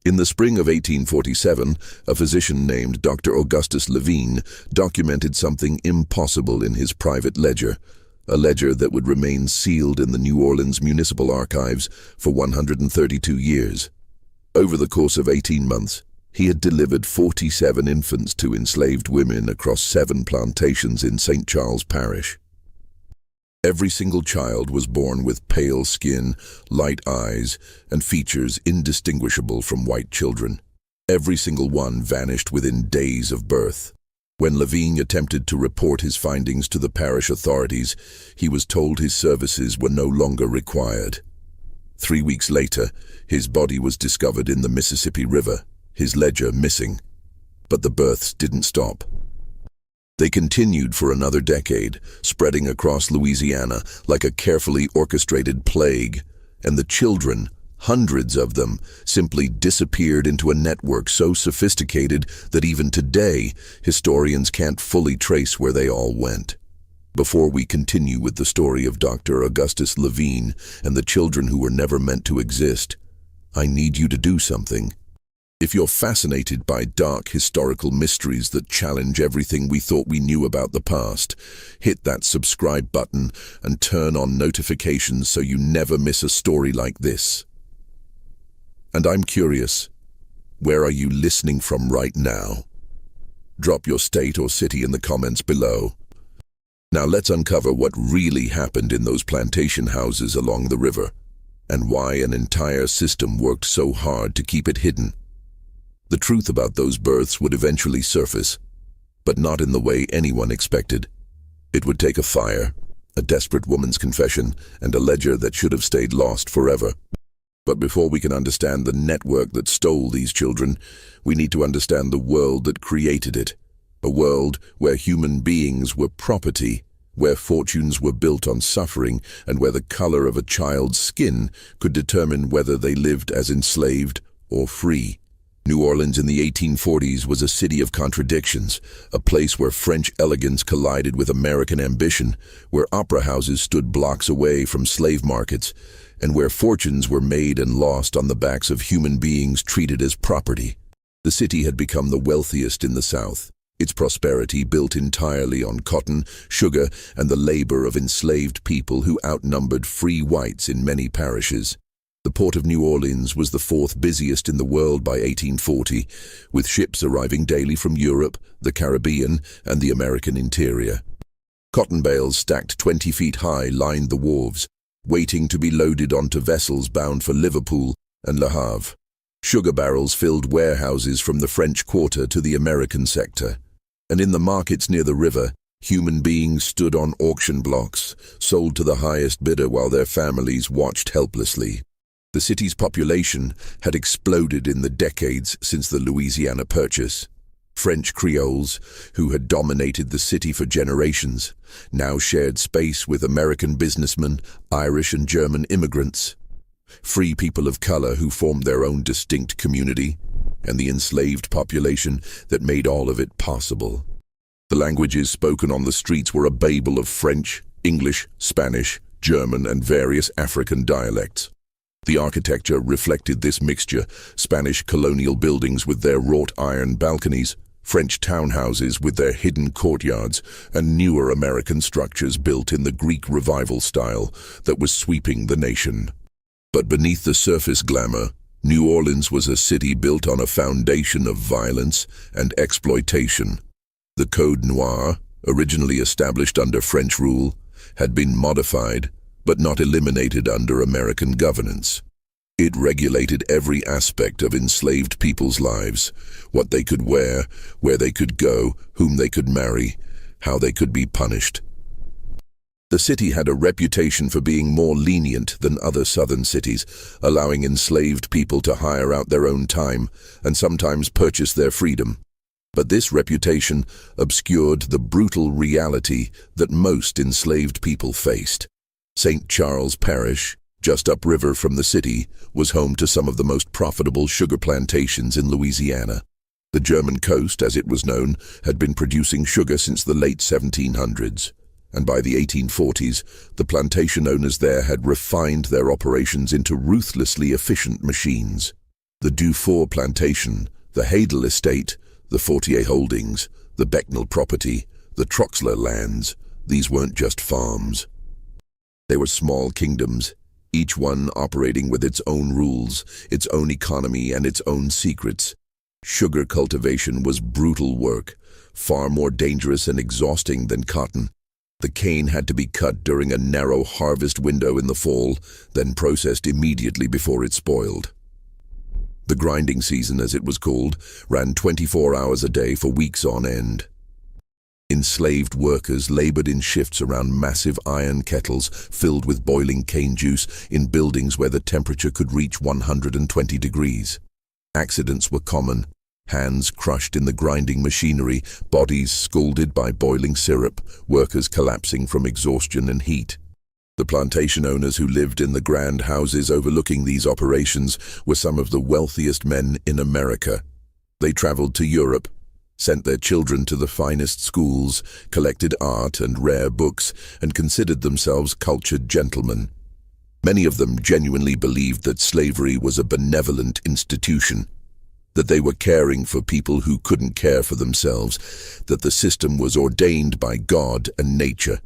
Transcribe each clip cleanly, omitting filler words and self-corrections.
In the spring of 1847, a physician named Dr. Augustus Levine documented something impossible in his private ledger, a ledger that would remain sealed in the New Orleans Municipal Archives for 132 years. Over the course of 18 months, he had delivered 47 infants to enslaved women across 7 plantations in St. Charles Parish. Every single child was born with pale skin, light eyes, and features indistinguishable from white children. Every single one vanished within days of birth. When Levine attempted to report his findings to the parish authorities, he was told his services were no longer required. 3 weeks later, his body was discovered in the Mississippi River, his ledger missing. But the births didn't stop. They continued for another decade, spreading across Louisiana like a carefully orchestrated plague, and the children, hundreds of them, simply disappeared into a network so sophisticated that even today, historians can't fully trace where they all went. Before we continue with the story of Dr. Augustus Levine and the children who were never meant to exist, I need you to do something. If you're fascinated by dark historical mysteries that challenge everything we thought we knew about the past, hit that subscribe button and turn on notifications so you never miss a story like this. And I'm curious, where are you listening from right now? Drop your state or city in the comments below. Now let's uncover what really happened in those plantation houses along the river, and why an entire system worked so hard to keep it hidden. The truth about those births would eventually surface, but not in the way anyone expected. It would take a fire, a desperate woman's confession, and a ledger that should have stayed lost forever. But before we can understand the network that stole these children, we need to understand the world that created it. A world where human beings were property, where fortunes were built on suffering, and where the color of a child's skin could determine whether they lived as enslaved or free. New Orleans in the 1840s was a city of contradictions, a place where French elegance collided with American ambition, where opera houses stood blocks away from slave markets, and where fortunes were made and lost on the backs of human beings treated as property. The city had become the wealthiest in the South, its prosperity built entirely on cotton, sugar, and the labor of enslaved people who outnumbered free whites in many parishes. The port of New Orleans was the 4th busiest in the world by 1840, with ships arriving daily from Europe, the Caribbean, and the American interior. Cotton bales stacked 20 feet high lined the wharves, waiting to be loaded onto vessels bound for Liverpool and Le Havre. Sugar barrels filled warehouses from the French Quarter to the American sector. And in the markets near the river, human beings stood on auction blocks, sold to the highest bidder while their families watched helplessly. The city's population had exploded in the decades since the Louisiana Purchase. French Creoles, who had dominated the city for generations, now shared space with American businessmen, Irish and German immigrants, free people of color who formed their own distinct community, and the enslaved population that made all of it possible. The languages spoken on the streets were a babel of French, English, Spanish, German, and various African dialects. The architecture reflected this mixture: Spanish colonial buildings with their wrought iron balconies, French townhouses with their hidden courtyards, and newer American structures built in the Greek Revival style that was sweeping the nation. But beneath the surface glamour, New Orleans was a city built on a foundation of violence and exploitation. The Code Noir, originally established under French rule, had been modified, but not eliminated under American governance. It regulated every aspect of enslaved people's lives: what they could wear, where they could go, whom they could marry, how they could be punished. The city had a reputation for being more lenient than other southern cities, allowing enslaved people to hire out their own time and sometimes purchase their freedom. But this reputation obscured the brutal reality that most enslaved people faced. St. Charles Parish, just upriver from the city, was home to some of the most profitable sugar plantations in Louisiana. The German coast, as it was known, had been producing sugar since the late 1700s, and by the 1840s, the plantation owners there had refined their operations into ruthlessly efficient machines. The Dufour Plantation, the Hadel Estate, the Fortier Holdings, the Becknell property, the Troxler lands, these weren't just farms. They were small kingdoms, each one operating with its own rules, its own economy, and its own secrets. Sugar cultivation was brutal work, far more dangerous and exhausting than cotton. The cane had to be cut during a narrow harvest window in the fall, then processed immediately before it spoiled. The grinding season, as it was called, ran 24 hours a day for weeks on end. Enslaved workers labored in shifts around massive iron kettles filled with boiling cane juice in buildings where the temperature could reach 120 degrees. Accidents were common. Hands crushed in the grinding machinery, bodies scalded by boiling syrup, workers collapsing from exhaustion and heat. The plantation owners who lived in the grand houses overlooking these operations were some of the wealthiest men in America. They traveled to Europe, sent their children to the finest schools, collected art and rare books, and considered themselves cultured gentlemen. Many of them genuinely believed that slavery was a benevolent institution, that they were caring for people who couldn't care for themselves, that the system was ordained by God and nature.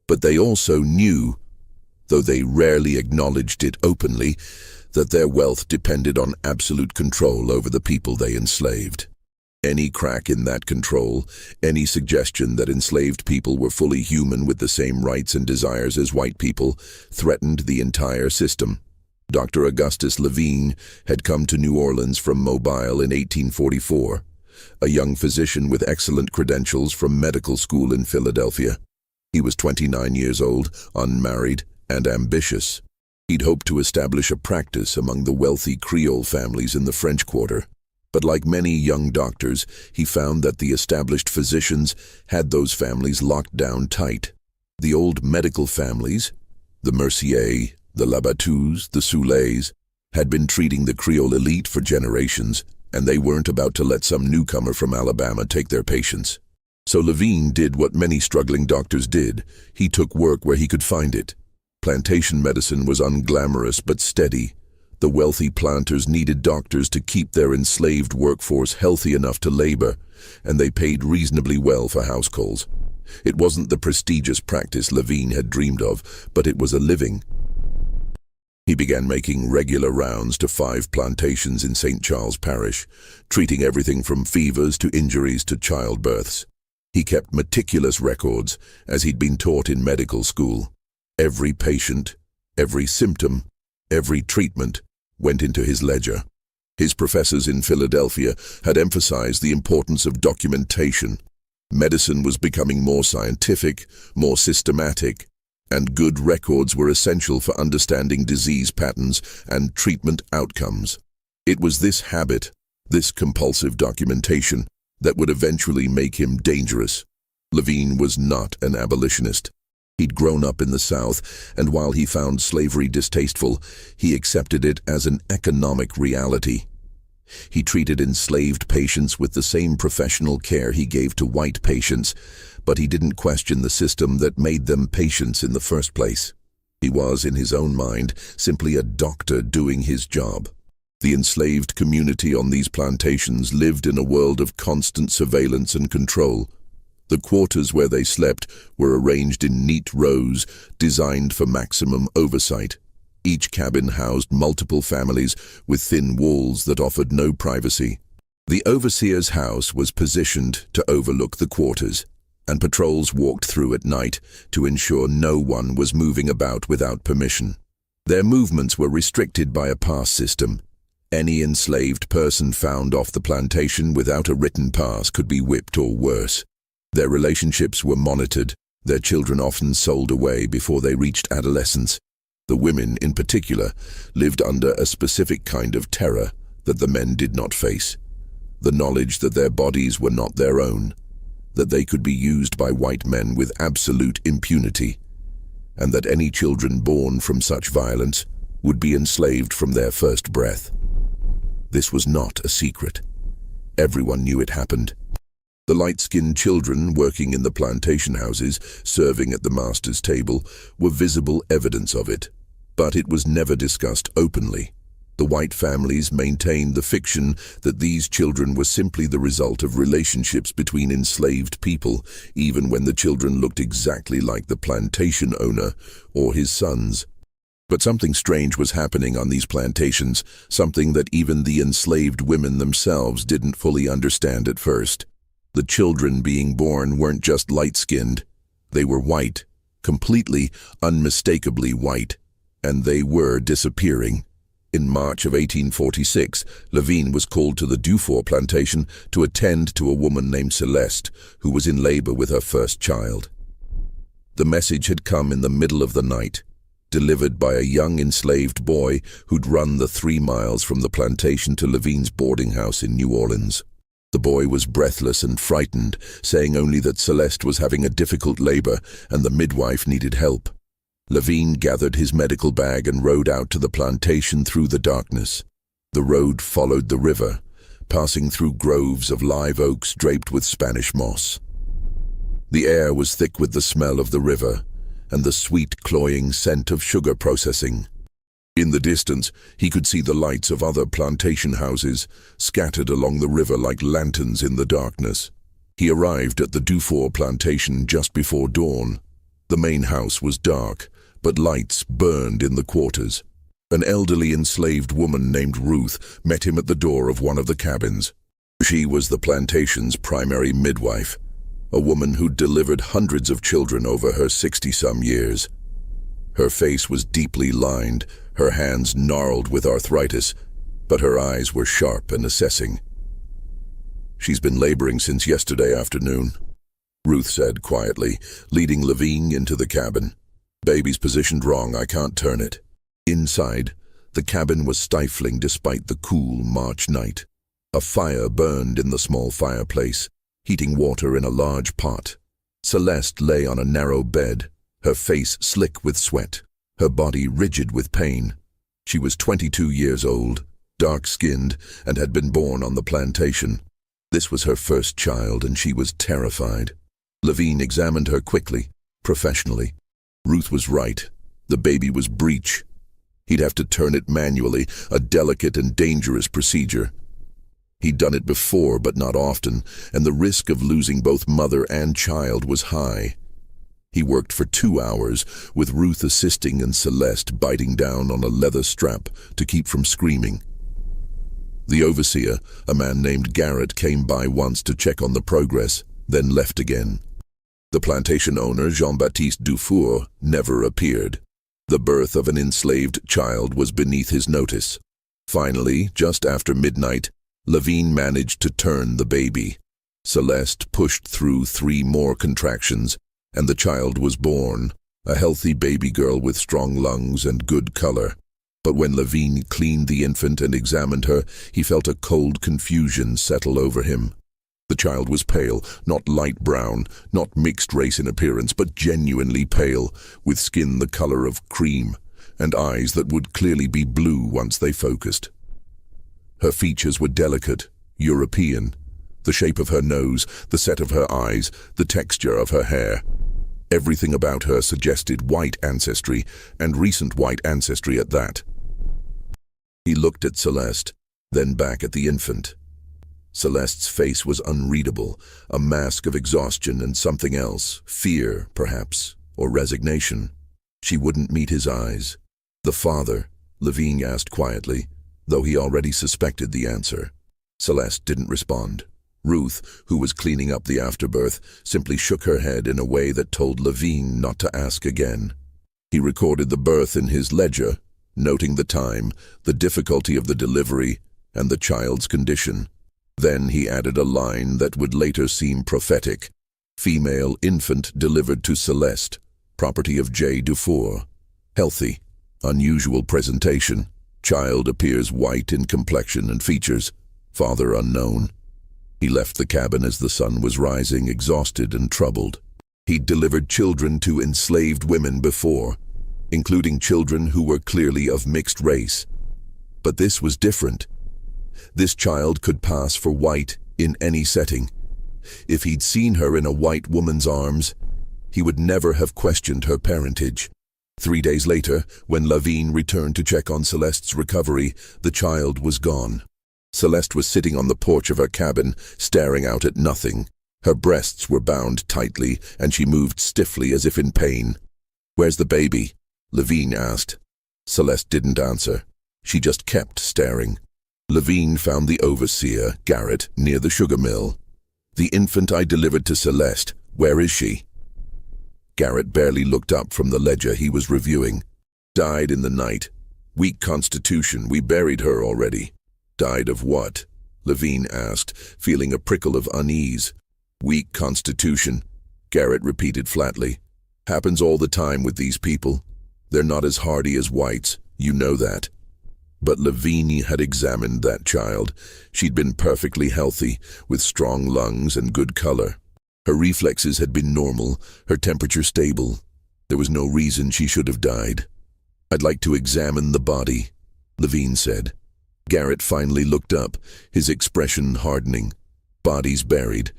But they also knew, though they rarely acknowledged it openly, that their wealth depended on absolute control over the people they enslaved. Any crack in that control, any suggestion that enslaved people were fully human with the same rights and desires as white people, threatened the entire system. Dr. Augustus Levine had come to New Orleans from Mobile in 1844, a young physician with excellent credentials from medical school in Philadelphia. He was 29 years old, unmarried, and ambitious. He'd hoped to establish a practice among the wealthy Creole families in the French Quarter. But like many young doctors, he found that the established physicians had those families locked down tight. The old medical families, the Mercier, the Labattus, the Soulets, had been treating the Creole elite for generations, and they weren't about to let some newcomer from Alabama take their patients. So Levine did what many struggling doctors did. He took work where he could find it. Plantation medicine was unglamorous but steady. The wealthy planters needed doctors to keep their enslaved workforce healthy enough to labor, and they paid reasonably well for house calls. It wasn't the prestigious practice Levine had dreamed of, but it was a living. He began making regular rounds to 5 plantations in St. Charles Parish, treating everything from fevers to injuries to childbirths. He kept meticulous records, as he'd been taught in medical school. Every patient, every symptom, every treatment went into his ledger. His professors in Philadelphia had emphasized the importance of documentation. Medicine was becoming more scientific, more systematic, and good records were essential for understanding disease patterns and treatment outcomes. It was this habit, this compulsive documentation, that would eventually make him dangerous. Levine was not an abolitionist. He'd grown up in the South, and while he found slavery distasteful, he accepted it as an economic reality. He treated enslaved patients with the same professional care he gave to white patients, but he didn't question the system that made them patients in the first place. He was, in his own mind, simply a doctor doing his job. The enslaved community on these plantations lived in a world of constant surveillance and control. The quarters where they slept were arranged in neat rows, designed for maximum oversight. Each cabin housed multiple families with thin walls that offered no privacy. The overseer's house was positioned to overlook the quarters, and patrols walked through at night to ensure no one was moving about without permission. Their movements were restricted by a pass system. Any enslaved person found off the plantation without a written pass could be whipped or worse. Their relationships were monitored, their children often sold away before they reached adolescence. The women, in particular, lived under a specific kind of terror that the men did not face. The knowledge that their bodies were not their own, that they could be used by white men with absolute impunity, and that any children born from such violence would be enslaved from their first breath. This was not a secret. Everyone knew it happened. The light-skinned children working in the plantation houses, serving at the master's table, were visible evidence of it, but it was never discussed openly. The white families maintained the fiction that these children were simply the result of relationships between enslaved people, even when the children looked exactly like the plantation owner or his sons. But something strange was happening on these plantations, something that even the enslaved women themselves didn't fully understand at first. The children being born weren't just light-skinned. They were white, completely, unmistakably white, and they were disappearing. In March of 1846, Levine was called to the Dufour plantation to attend to a woman named Celeste, who was in labor with her first child. The message had come in the middle of the night, delivered by a young enslaved boy who'd run the 3 miles from the plantation to Levine's boarding house in New Orleans. The boy was breathless and frightened, saying only that Celeste was having a difficult labor and the midwife needed help. Levine gathered his medical bag and rode out to the plantation through the darkness. The road followed the river, passing through groves of live oaks draped with Spanish moss. The air was thick with the smell of the river and the sweet, cloying scent of sugar processing. In the distance, he could see the lights of other plantation houses scattered along the river like lanterns in the darkness. He arrived at the Dufour plantation just before dawn. The main house was dark, but lights burned in the quarters. An elderly enslaved woman named Ruth met him at the door of one of the cabins. She was the plantation's primary midwife, a woman who'd delivered hundreds of children over her 60-some years. Her face was deeply lined, her hands gnarled with arthritis, but her eyes were sharp and assessing. "She's been laboring since yesterday afternoon," Ruth said quietly, leading Levine into the cabin. "Baby's positioned wrong, I can't turn it." Inside, the cabin was stifling despite the cool March night. A fire burned in the small fireplace, heating water in a large pot. Celeste lay on a narrow bed, her face slick with sweat, her body rigid with pain. She was 22 years old, dark-skinned, and had been born on the plantation. This was her first child, and she was terrified. Levine examined her quickly, professionally. Ruth was right. The baby was breech. He'd have to turn it manually, a delicate and dangerous procedure. He'd done it before, but not often, and the risk of losing both mother and child was high. He worked for 2 hours, with Ruth assisting and Celeste biting down on a leather strap to keep from screaming. The overseer, a man named Garrett, came by once to check on the progress, then left again. The plantation owner, Jean-Baptiste Dufour, never appeared. The birth of an enslaved child was beneath his notice. Finally, just after midnight, Levine managed to turn the baby. Celeste pushed through 3 more contractions, and the child was born, a healthy baby girl with strong lungs and good color. But when Levine cleaned the infant and examined her, he felt a cold confusion settle over him. The child was pale, not light brown, not mixed race in appearance, but genuinely pale, with skin the color of cream, and eyes that would clearly be blue once they focused. Her features were delicate, European. The shape of her nose, the set of her eyes, the texture of her hair. Everything about her suggested white ancestry, and recent white ancestry at that. He looked at Celeste, then back at the infant. Celeste's face was unreadable, a mask of exhaustion and something else, fear, perhaps, or resignation. She wouldn't meet his eyes. "The father?" Levine asked quietly, though he already suspected the answer. Celeste didn't respond. Ruth, who was cleaning up the afterbirth, simply shook her head in a way that told Levine not to ask again. He recorded the birth in his ledger, noting the time, the difficulty of the delivery, and the child's condition. Then he added a line that would later seem prophetic. "Female infant delivered to Celeste, property of J. Dufour. Healthy, unusual presentation. Child appears white in complexion and features. Father unknown." He left the cabin as the sun was rising, exhausted and troubled. He'd delivered children to enslaved women before, including children who were clearly of mixed race. But this was different. This child could pass for white in any setting. If he'd seen her in a white woman's arms, he would never have questioned her parentage. 3 days later, when Lavigne returned to check on Celeste's recovery, the child was gone. Celeste was sitting on the porch of her cabin, staring out at nothing. Her breasts were bound tightly, and she moved stiffly as if in pain. "Where's the baby?" Lavigne asked. Celeste didn't answer. She just kept staring. Lavigne found the overseer, Garrett, near the sugar mill. "The infant I delivered to Celeste, where is she?" Garrett barely looked up from the ledger he was reviewing. "Died in the night. Weak constitution, we buried her already." "Died of what?" Lavigne asked, feeling a prickle of unease. "Weak constitution," Garrett repeated flatly. "Happens all the time with these people. They're not as hardy as whites, you know that." But Lavigne had examined that child. She'd been perfectly healthy, with strong lungs and good color. Her reflexes had been normal, her temperature stable. There was no reason she should have died. "I'd like to examine the body," Lavigne said. Garrett finally looked up, his expression hardening. "Body's buried.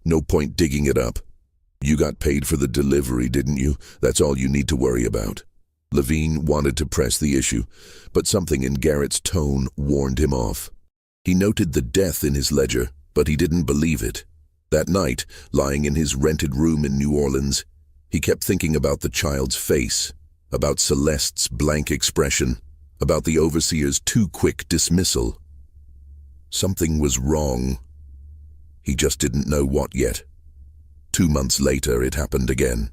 No point digging it up. You got paid for the delivery, didn't you? That's all you need to worry about." Lavigne wanted to press the issue, but something in Garrett's tone warned him off. He noted the death in his ledger, but he didn't believe it. That night, lying in his rented room in New Orleans, he kept thinking about the child's face, about Celeste's blank expression, about the overseer's too quick dismissal. Something was wrong. He just didn't know what yet. 2 months later, it happened again.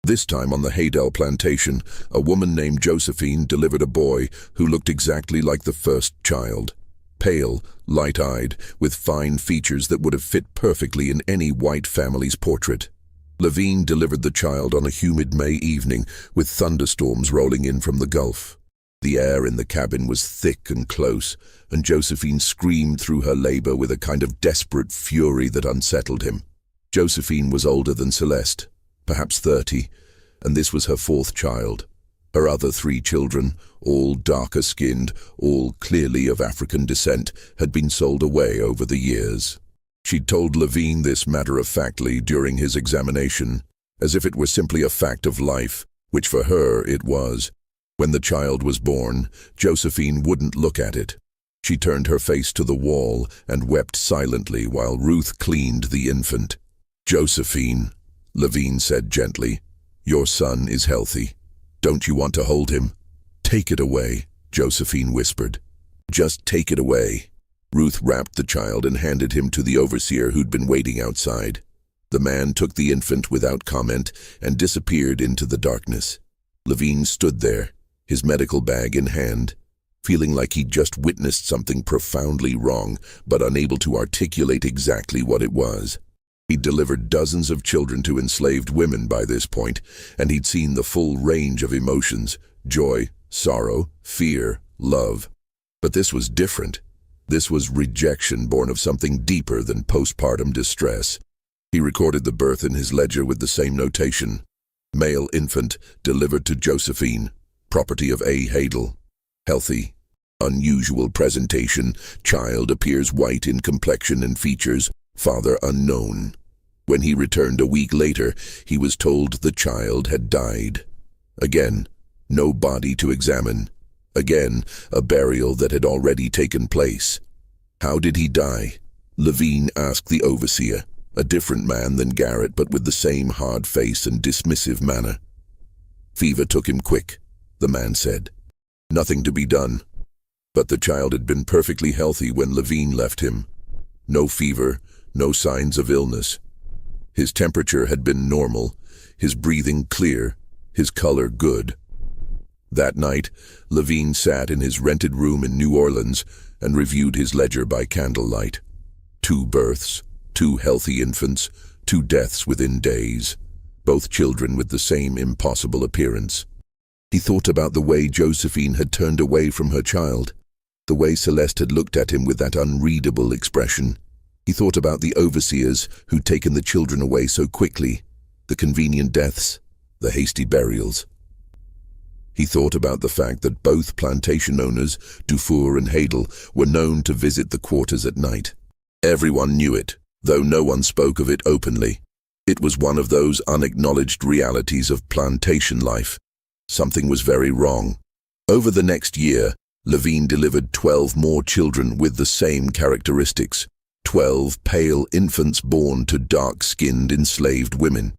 This time on the Haydell plantation, a woman named Josephine delivered a boy who looked exactly like the first child. Pale, light-eyed, with fine features that would have fit perfectly in any white family's portrait. Lavigne delivered the child on a humid May evening, with thunderstorms rolling in from the Gulf. The air in the cabin was thick and close, and Josephine screamed through her labor with a kind of desperate fury that unsettled him. Josephine was older than Celeste, perhaps 30, and this was her 4th child. Her other 3 children, all darker-skinned, all clearly of African descent, had been sold away over the years. She'd told Lavigne this matter-of-factly during his examination, as if it were simply a fact of life, which for her it was. When the child was born, Josephine wouldn't look at it. She turned her face to the wall and wept silently while Ruth cleaned the infant. "Josephine," Lavigne said gently, "your son is healthy. Don't you want to hold him?" "Take it away," Josephine whispered. "Just take it away." Ruth wrapped the child and handed him to the overseer who'd been waiting outside. The man took the infant without comment and disappeared into the darkness. Lavigne stood there, his medical bag in hand, feeling like he'd just witnessed something profoundly wrong, but unable to articulate exactly what it was. He'd delivered dozens of children to enslaved women by this point, and he'd seen the full range of emotions: joy, sorrow, fear, love. But this was different. This was rejection born of something deeper than postpartum distress. He recorded the birth in his ledger with the same notation: male infant delivered to Josephine, property of A. Haydell. Healthy. Unusual presentation. Child appears white in complexion and features. Father unknown. When he returned a week later, he was told the child had died. Again, no body to examine. Again, a burial that had already taken place. How did he die? Lavigne asked the overseer, a different man than Garrett, but with the same hard face and dismissive manner. Fever took him quick, the man said. Nothing to be done. But the child had been perfectly healthy when Lavigne left him. No fever, no signs of illness. His temperature had been normal, his breathing clear, his color good. That night, Lavigne sat in his rented room in New Orleans and reviewed his ledger by candlelight. 2 births, 2 healthy infants, 2 deaths within days, both children with the same impossible appearance. He thought about the way Josephine had turned away from her child, the way Celeste had looked at him with that unreadable expression. He thought about the overseers who'd taken the children away so quickly, the convenient deaths, the hasty burials. He thought about the fact that both plantation owners, Dufour and Haydell, were known to visit the quarters at night. Everyone knew it, though no one spoke of it openly. It was one of those unacknowledged realities of plantation life. Something was very wrong. Over the next year, Levine delivered 12 more children with the same characteristics. 12 pale infants born to dark-skinned enslaved women.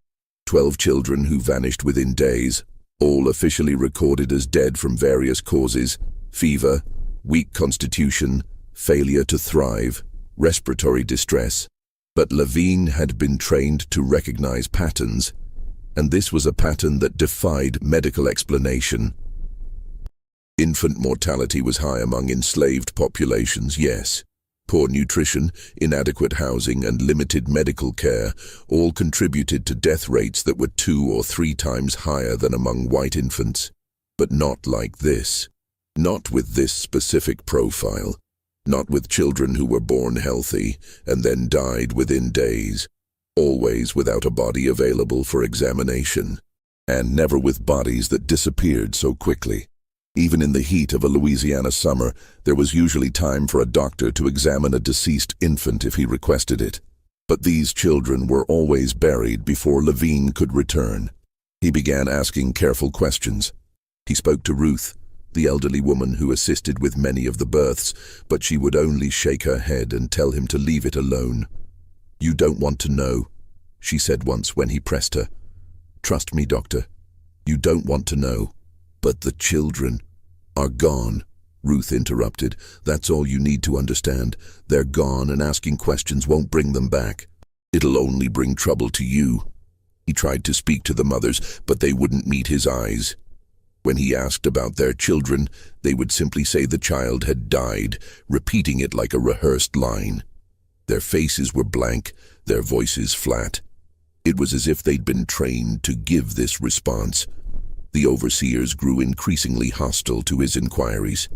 12 children who vanished within days, all officially recorded as dead from various causes: fever, weak constitution, failure to thrive, respiratory distress. But Levine had been trained to recognize patterns, and this was a pattern that defied medical explanation. Infant mortality was high among enslaved populations, yes. Poor nutrition, inadequate housing, and limited medical care all contributed to death rates that were 2 or 3 times higher than among white infants. But not like this. Not with this specific profile. Not with children who were born healthy and then died within days. Always without a body available for examination. And never with bodies that disappeared so quickly. Even in the heat of a Louisiana summer, there was usually time for a doctor to examine a deceased infant if he requested it. But these children were always buried before Levine could return. He began asking careful questions. He spoke to Ruth, the elderly woman who assisted with many of the births, but she would only shake her head and tell him to leave it alone. "You don't want to know," she said once when he pressed her. "Trust me, doctor. You don't want to know." "But the children are gone," Ruth interrupted. "That's all you need to understand. They're gone, and asking questions won't bring them back. It'll only bring trouble to you." He tried to speak to the mothers, but they wouldn't meet his eyes. When he asked about their children, they would simply say the child had died, repeating it like a rehearsed line. Their faces were blank, their voices flat. It was as if they'd been trained to give this response. The overseers grew increasingly hostile to his inquiries.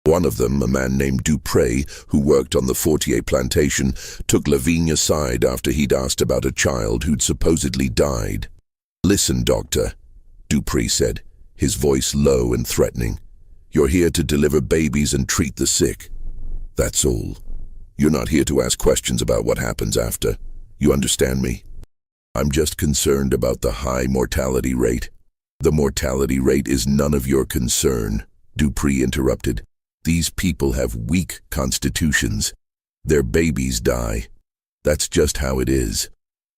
One of them, a man named Dupree, who worked on the Fortier plantation, took Levine aside after he'd asked about a child who'd supposedly died. "Listen, doctor," Dupree said, his voice low and threatening. "You're here to deliver babies and treat the sick. That's all. You're not here to ask questions about what happens after. You understand me? I'm just concerned about the high mortality rate." "The mortality rate is none of your concern," Dupree interrupted. "These people have weak constitutions. Their babies die. That's just how it is.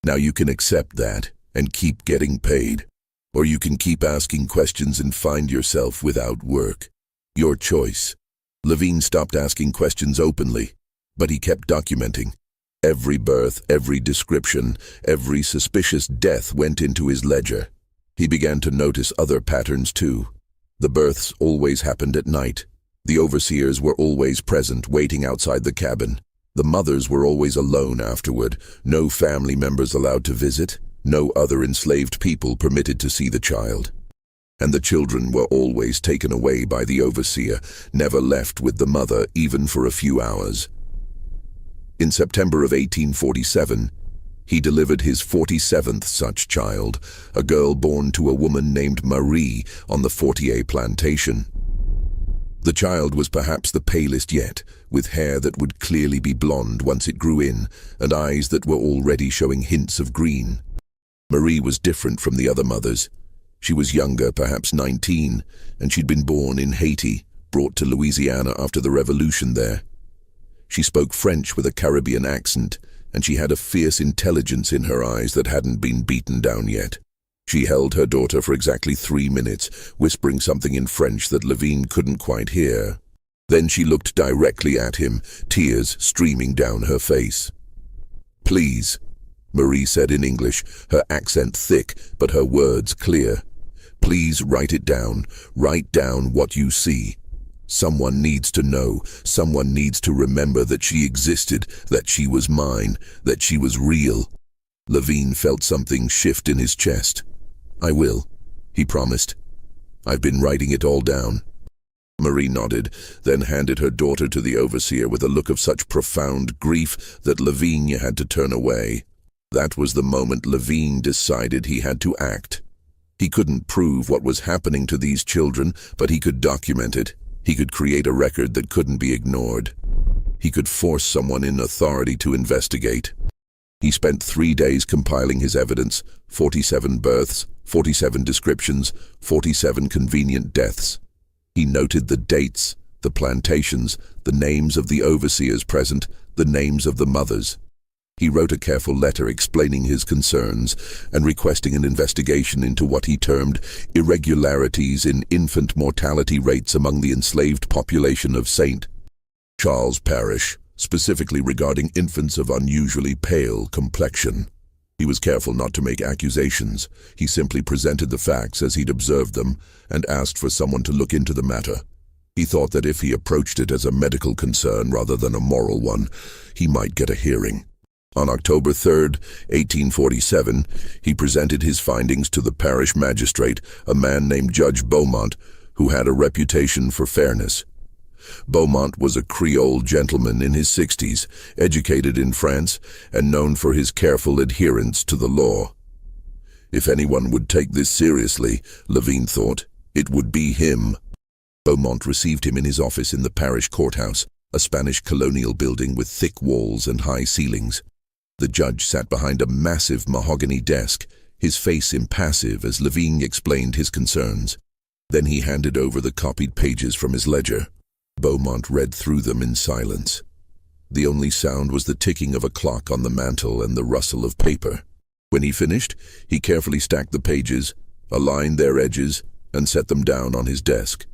Now you can accept that and keep getting paid. Or you can keep asking questions and find yourself without work. Your choice." Levine stopped asking questions openly, but he kept documenting. Every birth, every description, every suspicious death went into his ledger. He began to notice other patterns too. The births always happened at night. The overseers were always present, waiting outside the cabin. The mothers were always alone afterward, no family members allowed to visit, no other enslaved people permitted to see the child. And the children were always taken away by the overseer, never left with the mother even for a few hours. In September of 1847, he delivered his 47th such child, a girl born to a woman named Marie on the Fortier plantation. The child was perhaps the palest yet, with hair that would clearly be blonde once it grew in, and eyes that were already showing hints of green. Marie was different from the other mothers. She was younger, perhaps 19, and she'd been born in Haiti, brought to Louisiana after the revolution there. She spoke French with a Caribbean accent, and she had a fierce intelligence in her eyes that hadn't been beaten down yet. She held her daughter for exactly 3 minutes, whispering something in French that Levine couldn't quite hear. Then she looked directly at him, tears streaming down her face. "Please," Marie said in English, her accent thick but her words clear. "Please write it down. Write down what you see. Someone needs to know. Someone needs to remember that she existed, that she was mine, that she was real." Levine felt something shift in his chest. "I will," he promised. "I've been writing it all down." Marie nodded, then handed her daughter to the overseer with a look of such profound grief that Levine had to turn away. That was the moment Levine decided he had to act. He couldn't prove what was happening to these children, but he could document it. He could create a record that couldn't be ignored. He could force someone in authority to investigate. He spent 3 days compiling his evidence: 47 births, 47 descriptions, 47 convenient deaths. He noted the dates, the plantations, the names of the overseers present, the names of the mothers. He wrote a careful letter explaining his concerns and requesting an investigation into what he termed irregularities in infant mortality rates among the enslaved population of St. Charles Parish, specifically regarding infants of unusually pale complexion. He was careful not to make accusations. He simply presented the facts as he'd observed them and asked for someone to look into the matter. He thought that if he approached it as a medical concern rather than a moral one, he might get a hearing. On October 3, 1847, he presented his findings to the parish magistrate, a man named Judge Beaumont, who had a reputation for fairness. Beaumont was a Creole gentleman in his 60s, educated in France, and known for his careful adherence to the law. If anyone would take this seriously, Levine thought, it would be him. Beaumont received him in his office in the parish courthouse, a Spanish colonial building with thick walls and high ceilings. The judge sat behind a massive mahogany desk, his face impassive as Levine explained his concerns. Then he handed over the copied pages from his ledger. Beaumont read through them in silence. The only sound was the ticking of a clock on the mantel and the rustle of paper. When he finished, he carefully stacked the pages, aligned their edges, and set them down on his desk.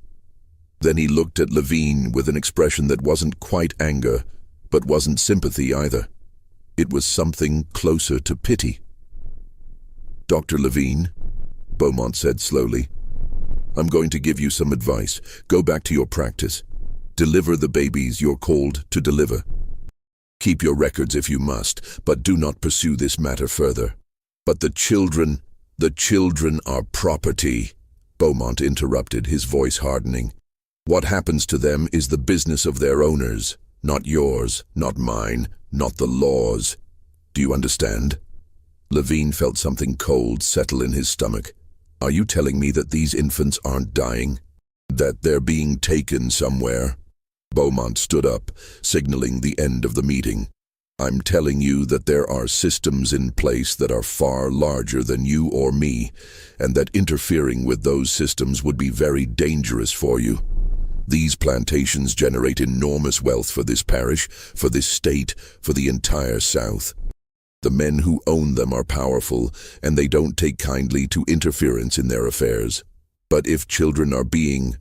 Then he looked at Levine with an expression that wasn't quite anger, but wasn't sympathy either. It was something closer to pity. "Dr. Levine," Beaumont said slowly, "I'm going to give you some advice. Go back to your practice. Deliver the babies you're called to deliver. Keep your records if you must, but do not pursue this matter further." "But the children are property," Beaumont interrupted, his voice hardening. "What happens to them is the business of their owners, not yours, not mine, not the law's. Do you understand?" Levine felt something cold settle in his stomach. "Are you telling me that these infants aren't dying? That they're being taken somewhere?" Beaumont stood up, signaling the end of the meeting. "I'm telling you that there are systems in place that are far larger than you or me, and that interfering with those systems would be very dangerous for you. These plantations generate enormous wealth for this parish, for this state, for the entire South. The men who own them are powerful, and they don't take kindly to interference in their affairs. But if children are being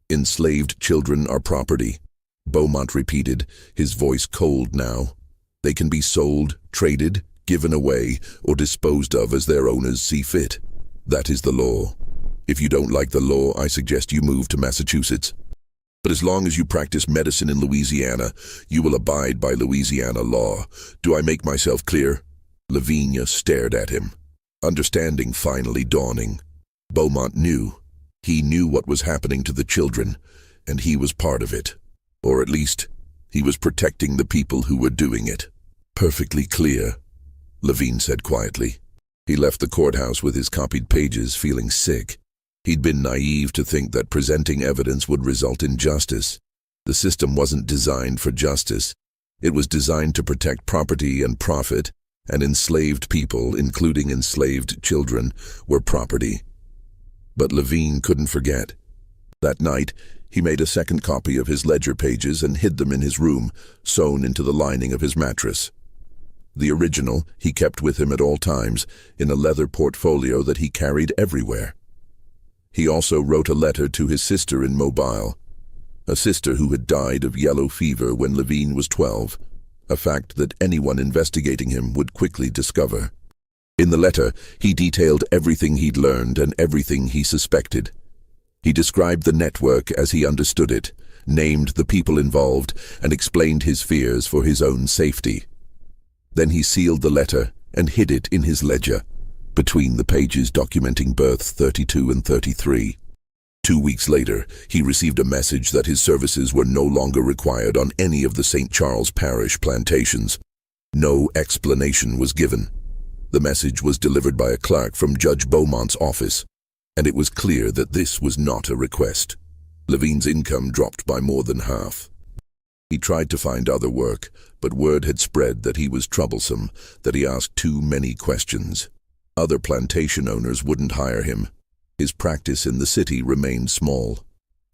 enslaved, children are property," Beaumont repeated, his voice cold now. "They can be sold, traded, given away, or disposed of as their owners see fit. That is the law. If you don't like the law, I suggest you move to Massachusetts. But as long as you practice medicine in Louisiana, you will abide by Louisiana law. Do I make myself clear?" Lavinia stared at him, understanding finally dawning. Beaumont knew. He knew what was happening to the children, and he was part of it. Or at least, he was protecting the people who were doing it. "Perfectly clear," Levine said quietly. He left the courthouse with his copied pages, feeling sick. He'd been naive to think that presenting evidence would result in justice. The system wasn't designed for justice. It was designed to protect property and profit, and enslaved people, including enslaved children, were property. But Levine couldn't forget. That night, he made a second copy of his ledger pages and hid them in his room, sewn into the lining of his mattress. The original he kept with him at all times, in a leather portfolio that he carried everywhere. He also wrote a letter to his sister in Mobile, a sister who had died of yellow fever when Levine was 12, a fact that anyone investigating him would quickly discover. In the letter, he detailed everything he'd learned and everything he suspected. He described the network as he understood it, named the people involved, and explained his fears for his own safety. Then he sealed the letter and hid it in his ledger, between the pages documenting births 32 and 33. 2 weeks later, he received a message that his services were no longer required on any of the St. Charles Parish plantations. No explanation was given. The message was delivered by a clerk from Judge Beaumont's office, and it was clear that this was not a request. Levine's income dropped by more than half. He tried to find other work, but word had spread that he was troublesome, that he asked too many questions. Other plantation owners wouldn't hire him. His practice in the city remained small.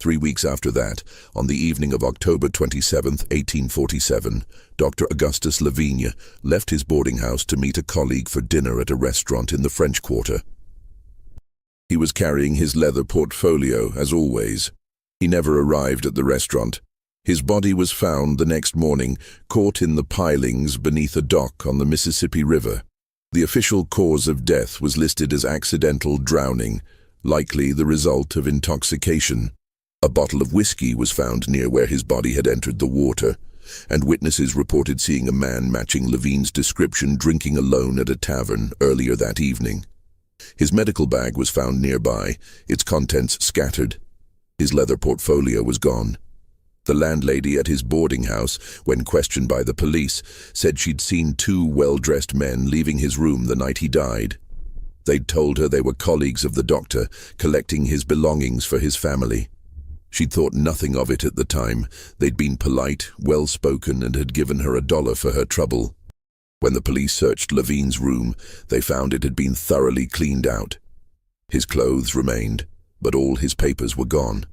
3 weeks after that, on the evening of October 27, 1847, Dr. Augustus Lavigne left his boarding house to meet a colleague for dinner at a restaurant in the French Quarter. He was carrying his leather portfolio, as always. He never arrived at the restaurant. His body was found the next morning, caught in the pilings beneath a dock on the Mississippi River. The official cause of death was listed as accidental drowning, likely the result of intoxication. A bottle of whiskey was found near where his body had entered the water, and witnesses reported seeing a man matching Lavigne's description drinking alone at a tavern earlier that evening. His medical bag was found nearby, its contents scattered. His leather portfolio was gone. The landlady at his boarding house, when questioned by the police, said she'd seen 2 well-dressed men leaving his room the night he died. They'd told her they were colleagues of the doctor, collecting his belongings for his family. She'd thought nothing of it at the time. They'd been polite, well-spoken, and had given her $1 for her trouble. When the police searched Lavigne's room, they found it had been thoroughly cleaned out. His clothes remained, but all his papers were gone.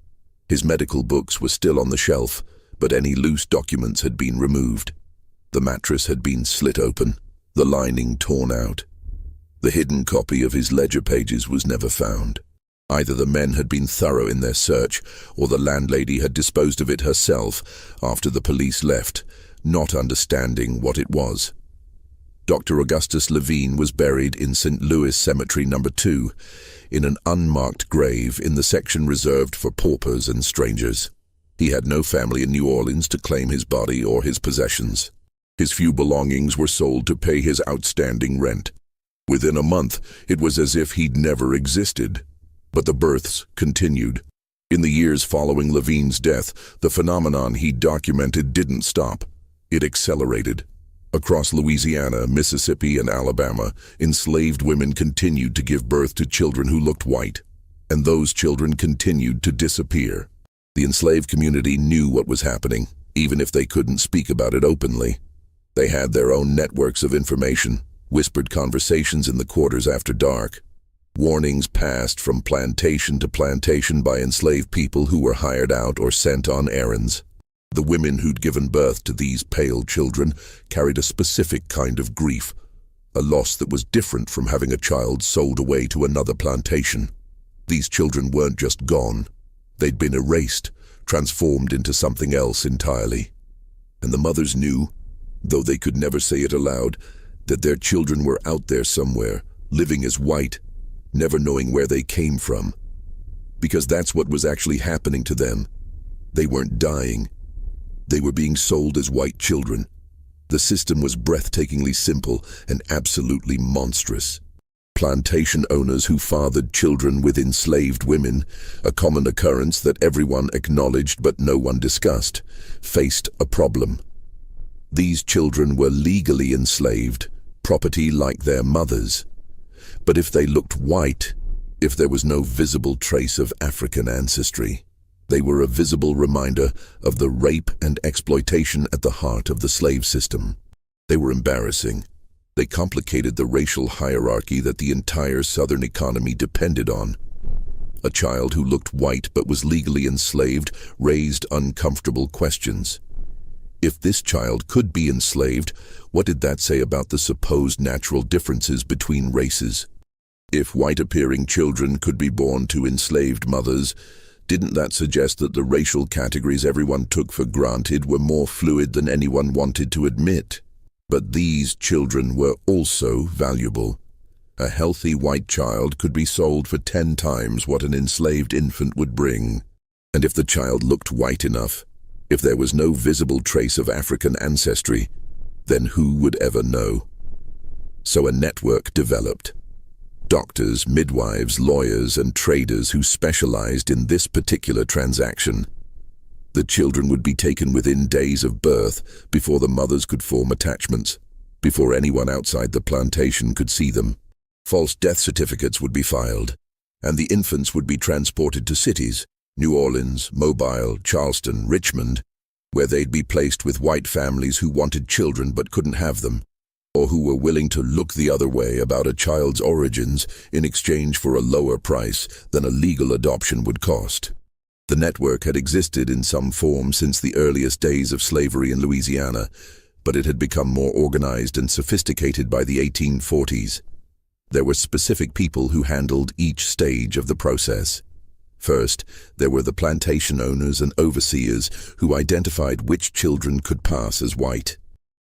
His medical books were still on the shelf, but any loose documents had been removed. The mattress had been slit open, the lining torn out. The hidden copy of his ledger pages was never found. Either the men had been thorough in their search, or the landlady had disposed of it herself after the police left, not understanding what it was. Dr. Augustus Lavigne was buried in St. Louis Cemetery No. 2, in an unmarked grave in the section reserved for paupers and strangers. He had no family in New Orleans to claim his body or his possessions. His few belongings were sold to pay his outstanding rent. Within a month, it was as if he'd never existed. But the births continued. In the years following Lavigne's death, the phenomenon he documented didn't stop. It accelerated. Across Louisiana, Mississippi, and Alabama, enslaved women continued to give birth to children who looked white, and those children continued to disappear. The enslaved community knew what was happening, even if they couldn't speak about it openly. They had their own networks of information, whispered conversations in the quarters after dark. Warnings passed from plantation to plantation by enslaved people who were hired out or sent on errands. The women who'd given birth to these pale children carried a specific kind of grief, a loss that was different from having a child sold away to another plantation. These children weren't just gone. They'd been erased, transformed into something else entirely. And the mothers knew, though they could never say it aloud, that their children were out there somewhere, living as white, never knowing where they came from. Because that's what was actually happening to them. They weren't dying. They were being sold as white children. The system was breathtakingly simple and absolutely monstrous. Plantation owners who fathered children with enslaved women, a common occurrence that everyone acknowledged but no one discussed, faced a problem. These children were legally enslaved, property like their mothers. But if they looked white, if there was no visible trace of African ancestry, they were a visible reminder of the rape and exploitation at the heart of the slave system. They were embarrassing. They complicated the racial hierarchy that the entire Southern economy depended on. A child who looked white but was legally enslaved raised uncomfortable questions. If this child could be enslaved, what did that say about the supposed natural differences between races? If white-appearing children could be born to enslaved mothers, didn't that suggest that the racial categories everyone took for granted were more fluid than anyone wanted to admit? But these children were also valuable. A healthy white child could be sold for 10 times what an enslaved infant would bring. And if the child looked white enough, if there was no visible trace of African ancestry, then who would ever know? So a network developed. Doctors, midwives, lawyers, and traders who specialized in this particular transaction. The children would be taken within days of birth, before the mothers could form attachments, before anyone outside the plantation could see them. False death certificates would be filed, and the infants would be transported to cities, New Orleans, Mobile, Charleston, Richmond, where they'd be placed with white families who wanted children but couldn't have them, or who were willing to look the other way about a child's origins in exchange for a lower price than a legal adoption would cost. The network had existed in some form since the earliest days of slavery in Louisiana, but it had become more organized and sophisticated by the 1840s. There were specific people who handled each stage of the process. First, there were the plantation owners and overseers who identified which children could pass as white.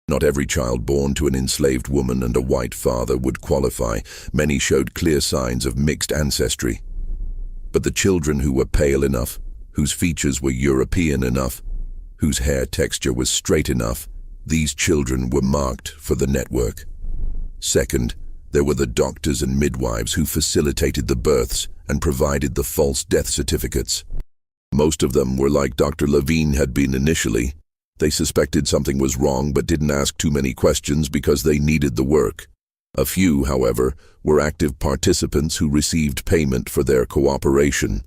Not every child born to an enslaved woman and a white father would qualify. Many showed clear signs of mixed ancestry. But the children who were pale enough, whose features were European enough, whose hair texture was straight enough, these children were marked for the network. Second, there were the doctors and midwives who facilitated the births and provided the false death certificates. Most of them were like Dr. Levine had been initially. They suspected something was wrong but didn't ask too many questions because they needed the work. A few, however, were active participants who received payment for their cooperation.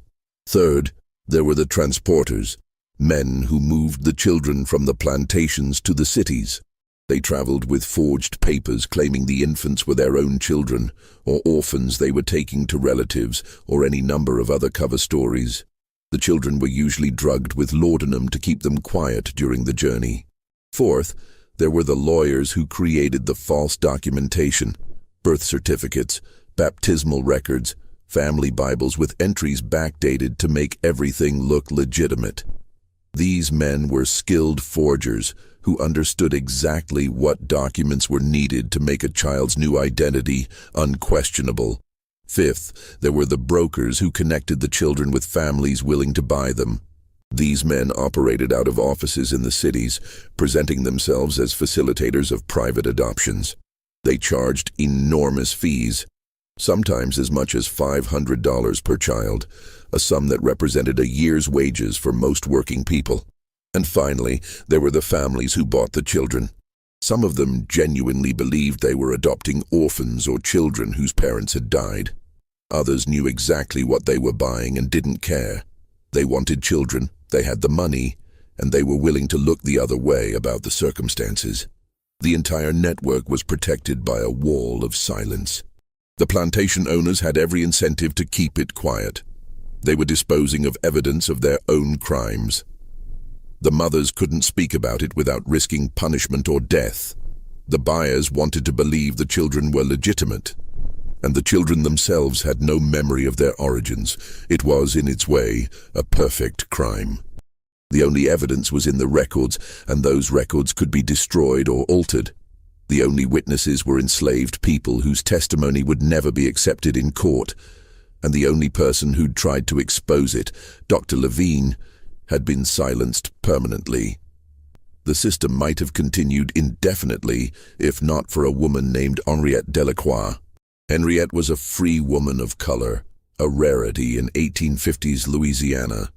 Third, there were the transporters, men who moved the children from the plantations to the cities. They traveled with forged papers claiming the infants were their own children, or orphans they were taking to relatives, or any number of other cover stories. The children were usually drugged with laudanum to keep them quiet during the journey. Fourth, there were the lawyers who created the false documentation, birth certificates, baptismal records, family Bibles with entries backdated to make everything look legitimate. These men were skilled forgers who understood exactly what documents were needed to make a child's new identity unquestionable. Fifth, there were the brokers who connected the children with families willing to buy them. These men operated out of offices in the cities, presenting themselves as facilitators of private adoptions. They charged enormous fees, sometimes as much as $500 per child, a sum that represented a year's wages for most working people. And finally, there were the families who bought the children. Some of them genuinely believed they were adopting orphans or children whose parents had died. Others knew exactly what they were buying and didn't care. They wanted children, they had the money, and they were willing to look the other way about the circumstances. The entire network was protected by a wall of silence. The plantation owners had every incentive to keep it quiet. They were disposing of evidence of their own crimes. The mothers couldn't speak about it without risking punishment or death. The buyers wanted to believe the children were legitimate, and the children themselves had no memory of their origins. It was, in its way, a perfect crime. The only evidence was in the records, and those records could be destroyed or altered. The only witnesses were enslaved people whose testimony would never be accepted in court, and the only person who'd tried to expose it, Dr. Levine, had been silenced permanently. The system might have continued indefinitely if not for a woman named Henriette Delacroix. Henriette was a free woman of color, a rarity in 1850s Louisiana.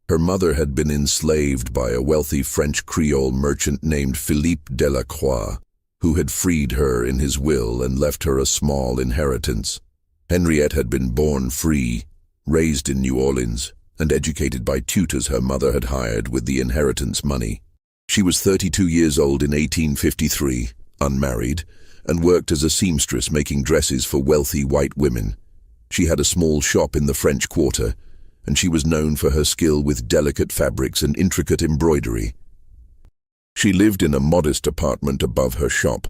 Her mother had been enslaved by a wealthy French Creole merchant named Philippe Delacroix, who had freed her in his will and left her a small inheritance. Henriette had been born free, raised in New Orleans, and educated by tutors her mother had hired with the inheritance money. She was 32 years old in 1853, unmarried, and worked as a seamstress making dresses for wealthy white women. She had a small shop in the French Quarter, and she was known for her skill with delicate fabrics and intricate embroidery. She lived in a modest apartment above her shop,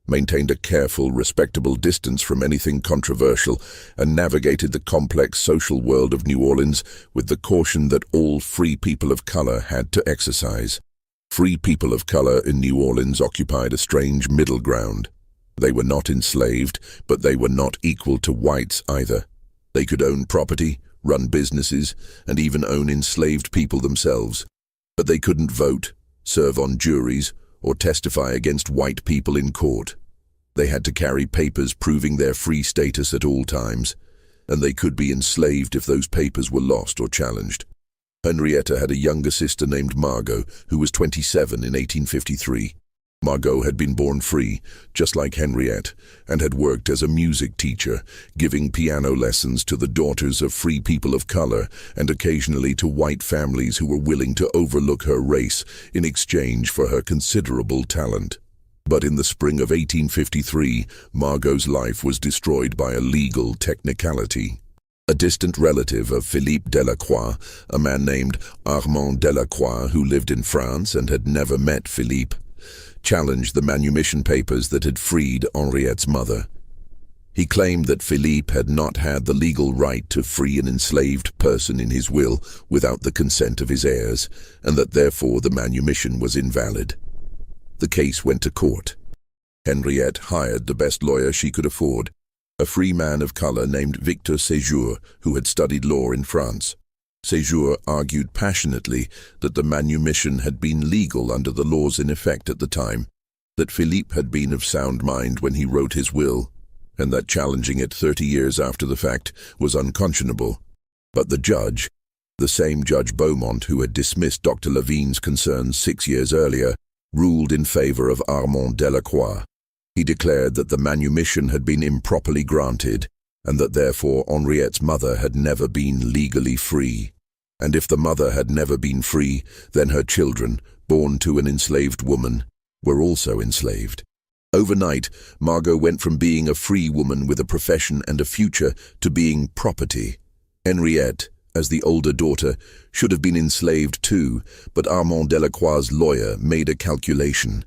maintained a careful, respectable distance from anything controversial, and navigated the complex social world of New Orleans with the caution that all free people of color had to exercise. Free people of color in New Orleans occupied a strange middle ground. They were not enslaved, but they were not equal to whites either. They could own property, run businesses, and even own enslaved people themselves. But they couldn't vote, serve on juries, or testify against white people in court. They had to carry papers proving their free status at all times, and they could be enslaved if those papers were lost or challenged. Henrietta had a younger sister named Margot, who was 27 in 1853. Margot had been born free, just like Henriette, and had worked as a music teacher, giving piano lessons to the daughters of free people of color and occasionally to white families who were willing to overlook her race in exchange for her considerable talent. But in the spring of 1853, Margot's life was destroyed by a legal technicality. A distant relative of Philippe Delacroix, a man named Armand Delacroix who lived in France and had never met Philippe, challenged the manumission papers that had freed Henriette's mother. He claimed that Philippe had not had the legal right to free an enslaved person in his will without the consent of his heirs, and that therefore the manumission was invalid. The case went to court. Henriette hired the best lawyer she could afford, a free man of color named Victor Séjour, who had studied law in France. Séjour argued passionately that the manumission had been legal under the laws in effect at the time, that Philippe had been of sound mind when he wrote his will, and that challenging it 30 years after the fact was unconscionable. But the judge, the same Judge Beaumont who had dismissed Dr. Lavigne's concerns 6 years earlier, ruled in favor of Armand Delacroix. He declared that the manumission had been improperly granted, and that therefore Henriette's mother had never been legally free. And if the mother had never been free, then her children, born to an enslaved woman, were also enslaved. Overnight, Margot went from being a free woman with a profession and a future to being property. Henriette, as the older daughter, should have been enslaved too, but Armand Delacroix's lawyer made a calculation.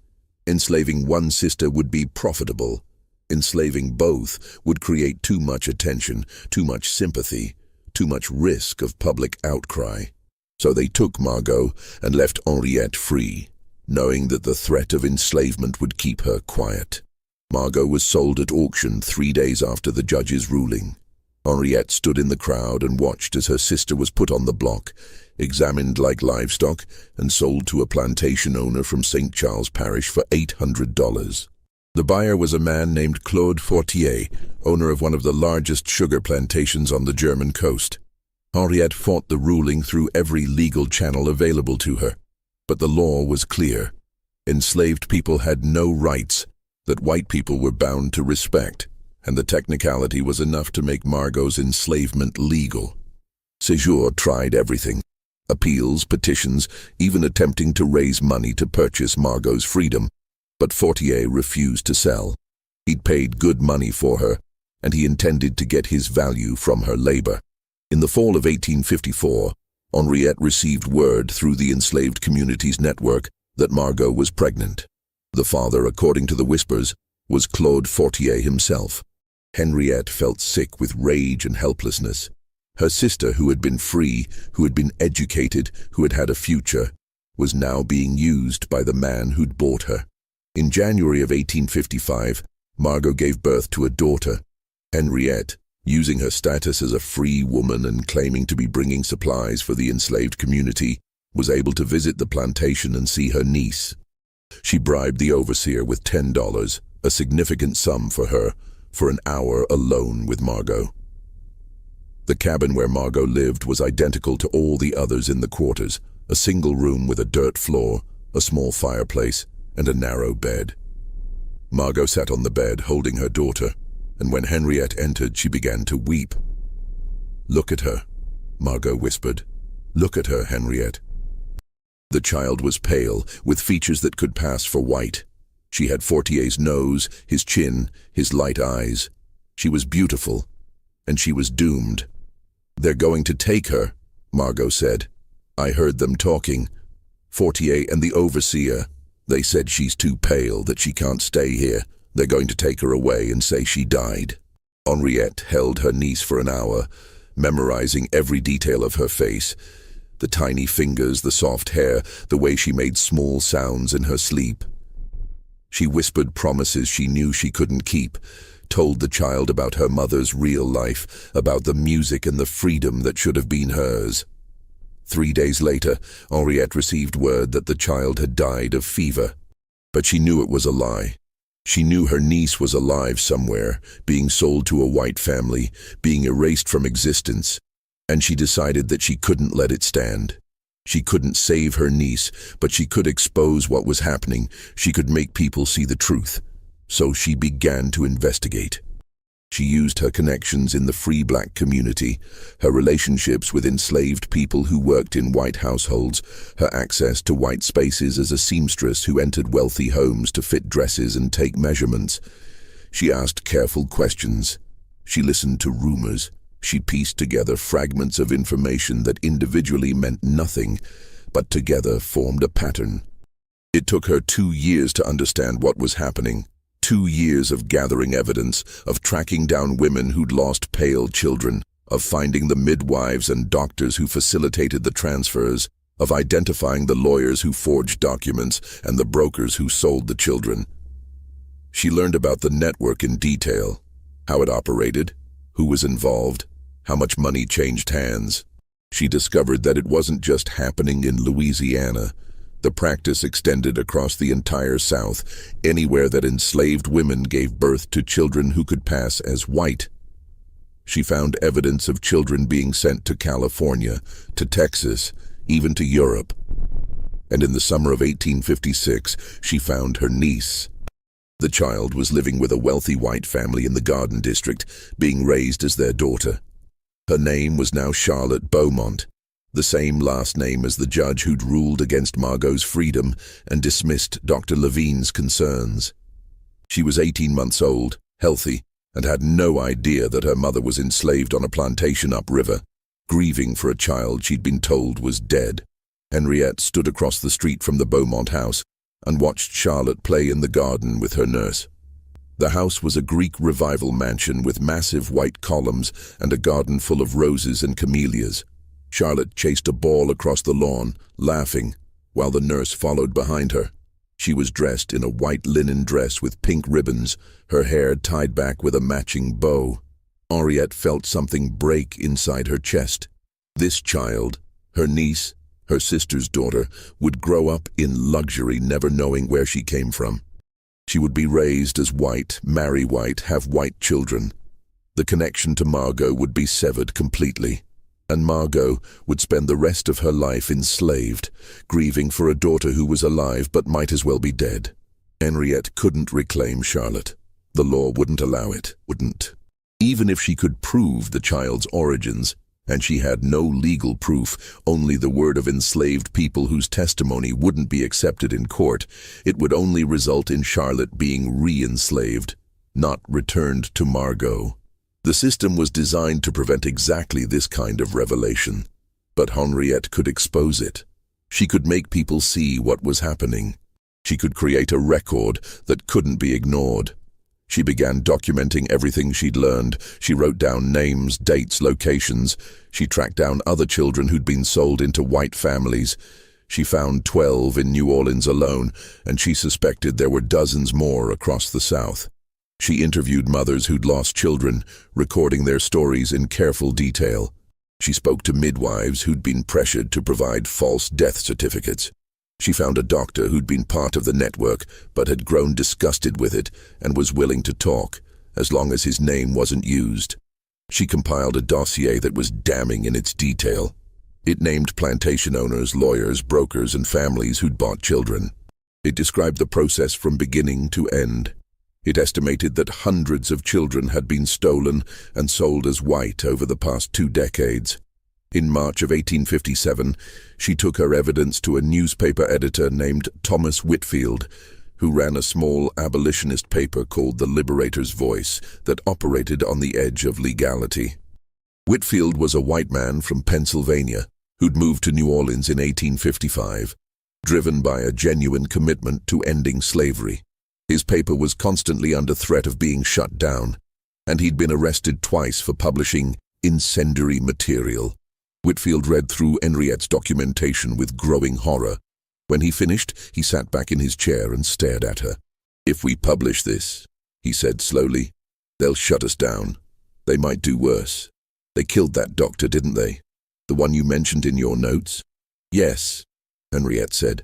Enslaving one sister would be profitable. Enslaving both would create too much attention, too much sympathy, too much risk of public outcry. So they took Margot and left Henriette free, knowing that the threat of enslavement would keep her quiet. Margot was sold at auction 3 days after the judge's ruling. Henriette stood in the crowd and watched as her sister was put on the block, examined like livestock, and sold to a plantation owner from St. Charles Parish for $800. The buyer was a man named Claude Fortier, owner of one of the largest sugar plantations on the German coast. Henriette fought the ruling through every legal channel available to her, but the law was clear. Enslaved people had no rights that white people were bound to respect, and the technicality was enough to make Margot's enslavement legal. Séjour tried everything: appeals, petitions, even attempting to raise money to purchase Margot's freedom, but Fortier refused to sell. He'd paid good money for her, and he intended to get his value from her labor. In the fall of 1854, Henriette received word through the enslaved community's network that Margot was pregnant. The father, according to the whispers, was Claude Fortier himself. Henriette felt sick with rage and helplessness. Her sister, who had been free, who had been educated, who had had a future, was now being used by the man who'd bought her. In January of 1855, Margot gave birth to a daughter. Henriette, using her status as a free woman and claiming to be bringing supplies for the enslaved community, was able to visit the plantation and see her niece. She bribed the overseer with $10, a significant sum for her, for an hour alone with Margot. The cabin where Margot lived was identical to all the others in the quarters, a single room with a dirt floor, a small fireplace, and a narrow bed. Margot sat on the bed holding her daughter, and when Henriette entered, she began to weep. "Look at her," Margot whispered. "Look at her, Henriette." The child was pale, with features that could pass for white. She had Fortier's nose, his chin, his light eyes. She was beautiful, and she was doomed. "They're going to take her," Margot said. "I heard them talking. Fortier and the overseer. They said she's too pale, that she can't stay here. They're going to take her away and say she died." Henriette held her niece for an hour, memorizing every detail of her face. The tiny fingers, the soft hair, the way she made small sounds in her sleep. She whispered promises she knew she couldn't keep, told the child about her mother's real life, about the music and the freedom that should have been hers. 3 days later, Henriette received word that the child had died of fever. But she knew it was a lie. She knew her niece was alive somewhere, being sold to a white family, being erased from existence, and she decided that she couldn't let it stand. She couldn't save her niece, but she could expose what was happening. She could make people see the truth. So she began to investigate. She used her connections in the free black community, her relationships with enslaved people who worked in white households, her access to white spaces as a seamstress who entered wealthy homes to fit dresses and take measurements. She asked careful questions. She listened to rumors. She pieced together fragments of information that individually meant nothing, but together formed a pattern. It took her 2 years to understand what was happening. 2 years of gathering evidence, of tracking down women who'd lost pale children, of finding the midwives and doctors who facilitated the transfers, of identifying the lawyers who forged documents and the brokers who sold the children. She learned about the network in detail, how it operated, who was involved, how much money changed hands. She discovered that it wasn't just happening in Louisiana. The practice extended across the entire South, anywhere that enslaved women gave birth to children who could pass as white. She found evidence of children being sent to California, to Texas, even to Europe. And in the summer of 1856, she found her niece. The child was living with a wealthy white family in the Garden District, being raised as their daughter. Her name was now Charlotte Beaumont, the same last name as the judge who'd ruled against Margot's freedom and dismissed Dr. Levine's concerns. She was 18 months old, healthy, and had no idea that her mother was enslaved on a plantation upriver, grieving for a child she'd been told was dead. Henriette stood across the street from the Beaumont house and watched Charlotte play in the garden with her nurse. The house was a Greek Revival mansion with massive white columns and a garden full of roses and camellias. Charlotte chased a ball across the lawn, laughing, while the nurse followed behind her. She was dressed in a white linen dress with pink ribbons, her hair tied back with a matching bow. Henriette felt something break inside her chest. This child, her niece, her sister's daughter, would grow up in luxury, never knowing where she came from. She would be raised as white, marry white, have white children. The connection to Margot would be severed completely. And Margot would spend the rest of her life enslaved, grieving for a daughter who was alive but might as well be dead. Henriette couldn't reclaim Charlotte. The law wouldn't allow it, wouldn't. Even if she could prove the child's origins, and she had no legal proof, only the word of enslaved people whose testimony wouldn't be accepted in court, it would only result in Charlotte being re-enslaved, not returned to Margot. The system was designed to prevent exactly this kind of revelation, but Henriette could expose it. She could make people see what was happening. She could create a record that couldn't be ignored. She began documenting everything she'd learned. She wrote down names, dates, locations. She tracked down other children who'd been sold into white families. She found 12 in New Orleans alone, and she suspected there were dozens more across the South. She interviewed mothers who'd lost children, recording their stories in careful detail. She spoke to midwives who'd been pressured to provide false death certificates. She found a doctor who'd been part of the network but had grown disgusted with it and was willing to talk, as long as his name wasn't used. She compiled a dossier that was damning in its detail. It named plantation owners, lawyers, brokers, and families who'd bought children. It described the process from beginning to end. It estimated that hundreds of children had been stolen and sold as white over the past 2 decades. In March of 1857, she took her evidence to a newspaper editor named Thomas Whitfield, who ran a small abolitionist paper called The Liberator's Voice that operated on the edge of legality. Whitfield was a white man from Pennsylvania who'd moved to New Orleans in 1855, driven by a genuine commitment to ending slavery. His paper was constantly under threat of being shut down, and he'd been arrested twice for publishing incendiary material. Whitfield read through Henriette's documentation with growing horror. When he finished, he sat back in his chair and stared at her. "If we publish this," he said slowly, "they'll shut us down. They might do worse. They killed that doctor, didn't they? The one you mentioned in your notes?" "Yes," Henriette said.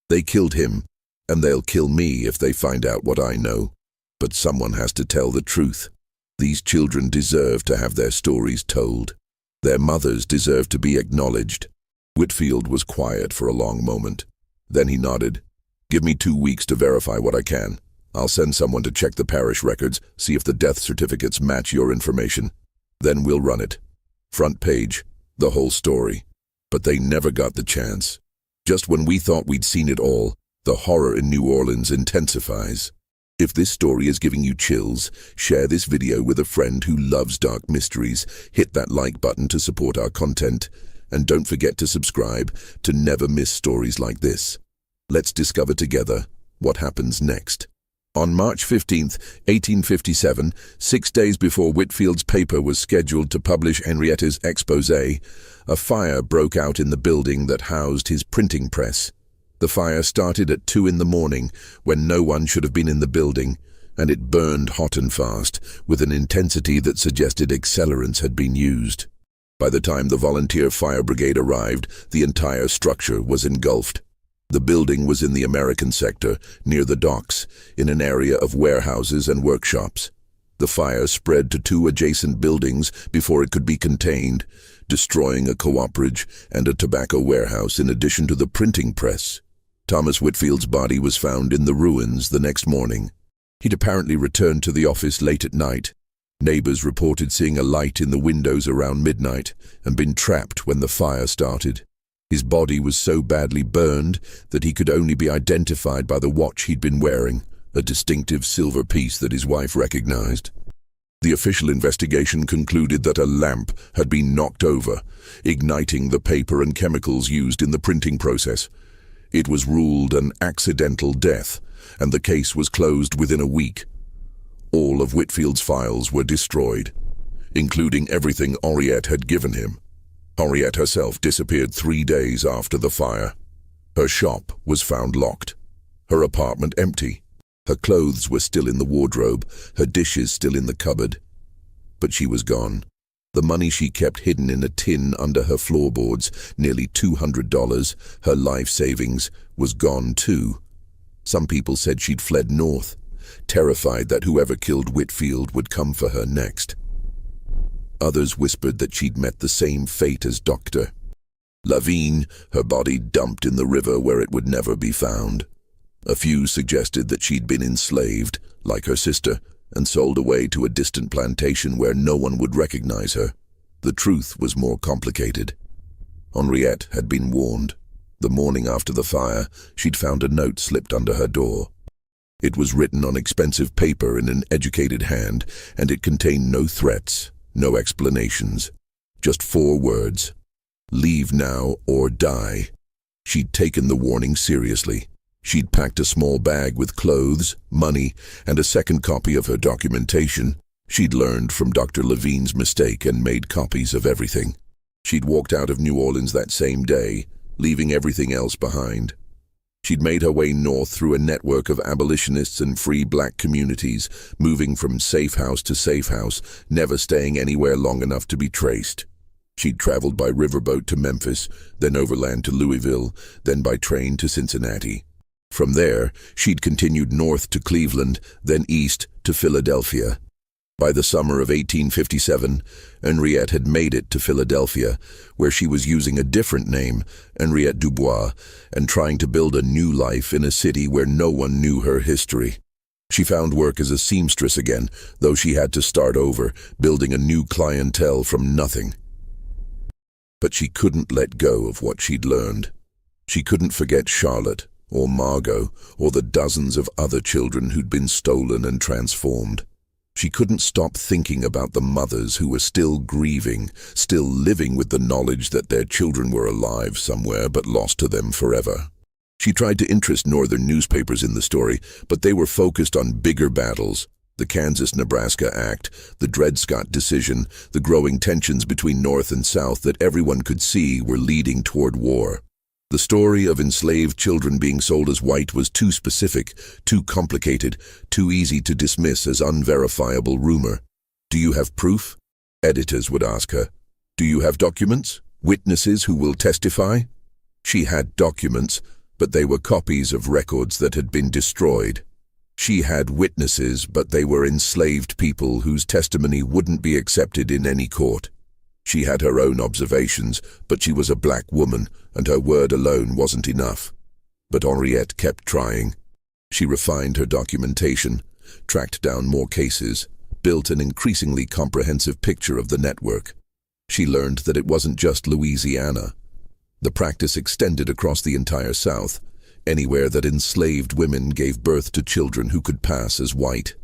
"They killed him. And they'll kill me if they find out what I know. But someone has to tell the truth. These children deserve to have their stories told. Their mothers deserve to be acknowledged. Whitfield was quiet for a long moment. Then he nodded. "Give me 2 weeks to verify what I can. I'll send someone to check the parish records, see if the death certificates match your information. Then we'll run it. Front page, the whole story." But they never got the chance. Just when we thought we'd seen it all, the horror in New Orleans intensifies. If this story is giving you chills, share this video with a friend who loves dark mysteries, hit that like button to support our content, and don't forget to subscribe to never miss stories like this. Let's discover together what happens next. On March 15th, 1857, 6 days before Whitfield's paper was scheduled to publish Henrietta's exposé, a fire broke out in the building that housed his printing press. The fire started at 2 in the morning, when no one should have been in the building, and it burned hot and fast, with an intensity that suggested accelerants had been used. By the time the volunteer fire brigade arrived, the entire structure was engulfed. The building was in the American sector, near the docks, in an area of warehouses and workshops. The fire spread to 2 adjacent buildings before it could be contained, destroying a cooperage and a tobacco warehouse in addition to the printing press. Thomas Whitfield's body was found in the ruins the next morning. He'd apparently returned to the office late at night. Neighbors reported seeing a light in the windows around midnight and been trapped when the fire started. His body was so badly burned that he could only be identified by the watch he'd been wearing, a distinctive silver piece that his wife recognized. The official investigation concluded that a lamp had been knocked over, igniting the paper and chemicals used in the printing process. It was ruled an accidental death, and the case was closed within a week. All of Whitfield's files were destroyed, including everything Henriette had given him. Henriette herself disappeared 3 days after the fire. Her shop was found locked, her apartment empty. Her clothes were still in the wardrobe, her dishes still in the cupboard. But she was gone. The money she kept hidden in a tin under her floorboards, nearly $200, her life savings, was gone too. Some people said she'd fled north, terrified that whoever killed Whitfield would come for her next. Others whispered that she'd met the same fate as Dr. Lavigne, her body dumped in the river where it would never be found. A few suggested that she'd been enslaved, like her sister, and sold away to a distant plantation where no one would recognize her. The truth was more complicated. Henriette had been warned. The morning after the fire, she'd found a note slipped under her door. It was written on expensive paper in an educated hand, and it contained no threats, no explanations. Just 4 words. "Leave now or die." She'd taken the warning seriously. She'd packed a small bag with clothes, money, and a second copy of her documentation. She'd learned from Dr. Lavigne's mistake and made copies of everything. She'd walked out of New Orleans that same day, leaving everything else behind. She'd made her way north through a network of abolitionists and free black communities, moving from safe house to safe house, never staying anywhere long enough to be traced. She'd traveled by riverboat to Memphis, then overland to Louisville, then by train to Cincinnati. From there, she'd continued north to Cleveland, then east to Philadelphia. By the summer of 1857, Henriette had made it to Philadelphia, where she was using a different name, Henriette Dubois, and trying to build a new life in a city where no one knew her history. She found work as a seamstress again, though she had to start over, building a new clientele from nothing. But she couldn't let go of what she'd learned. She couldn't forget Charlotte, or Margot, or the dozens of other children who'd been stolen and transformed. She couldn't stop thinking about the mothers who were still grieving, still living with the knowledge that their children were alive somewhere but lost to them forever. She tried to interest northern newspapers in the story, but they were focused on bigger battles: the Kansas-Nebraska Act, the Dred Scott decision, the growing tensions between North and South that everyone could see were leading toward war. The story of enslaved children being sold as white was too specific, too complicated, too easy to dismiss as unverifiable rumor. "Do you have proof?" editors would ask her. "Do you have documents? Witnesses who will testify?" She had documents, but they were copies of records that had been destroyed. She had witnesses, but they were enslaved people whose testimony wouldn't be accepted in any court. She had her own observations, but she was a black woman, and her word alone wasn't enough. But Henriette kept trying. She refined her documentation, tracked down more cases, built an increasingly comprehensive picture of the network. She learned that it wasn't just Louisiana. The practice extended across the entire South, anywhere that enslaved women gave birth to children who could pass as white.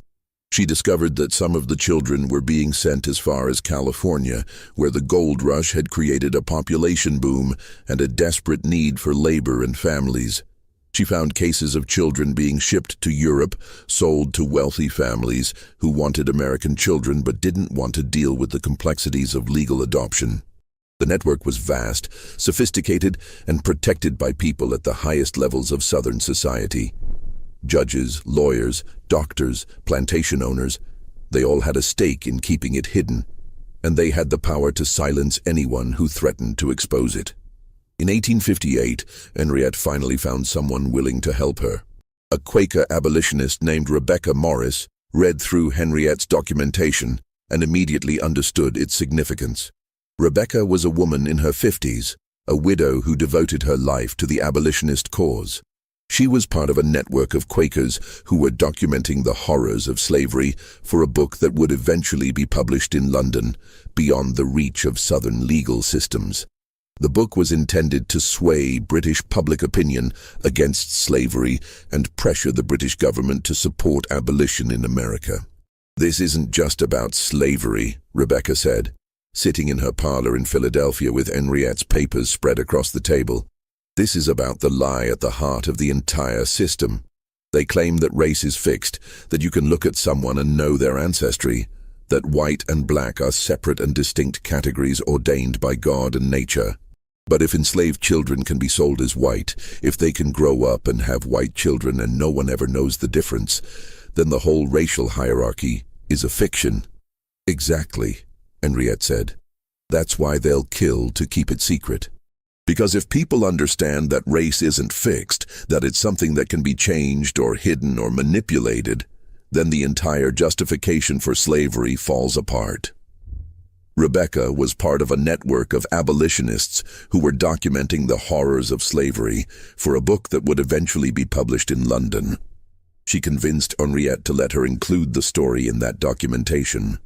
She discovered that some of the children were being sent as far as California, where the gold rush had created a population boom and a desperate need for labor and families. She found cases of children being shipped to Europe, sold to wealthy families who wanted American children but didn't want to deal with the complexities of legal adoption. The network was vast, sophisticated, and protected by people at the highest levels of Southern society. Judges, lawyers, doctors, plantation owners, they all had a stake in keeping it hidden, and they had the power to silence anyone who threatened to expose it. In 1858, Henriette finally found someone willing to help her. A Quaker abolitionist named Rebecca Morris read through Henriette's documentation and immediately understood its significance. Rebecca was a woman in her 50s, a widow who devoted her life to the abolitionist cause. She was part of a network of Quakers who were documenting the horrors of slavery for a book that would eventually be published in London, beyond the reach of Southern legal systems. The book was intended to sway British public opinion against slavery and pressure the British government to support abolition in America. "This isn't just about slavery," Rebecca said, sitting in her parlor in Philadelphia with Henriette's papers spread across the table. "This is about the lie at the heart of the entire system. They claim that race is fixed, that you can look at someone and know their ancestry, that white and black are separate and distinct categories ordained by God and nature. But if enslaved children can be sold as white, if they can grow up and have white children and no one ever knows the difference, then the whole racial hierarchy is a fiction." "Exactly," Henriette said. "That's why they'll kill to keep it secret. Because if people understand that race isn't fixed, that it's something that can be changed or hidden or manipulated, then the entire justification for slavery falls apart." Rebecca was part of a network of abolitionists who were documenting the horrors of slavery for a book that would eventually be published in London. She convinced Henriette to let her include the story in that documentation.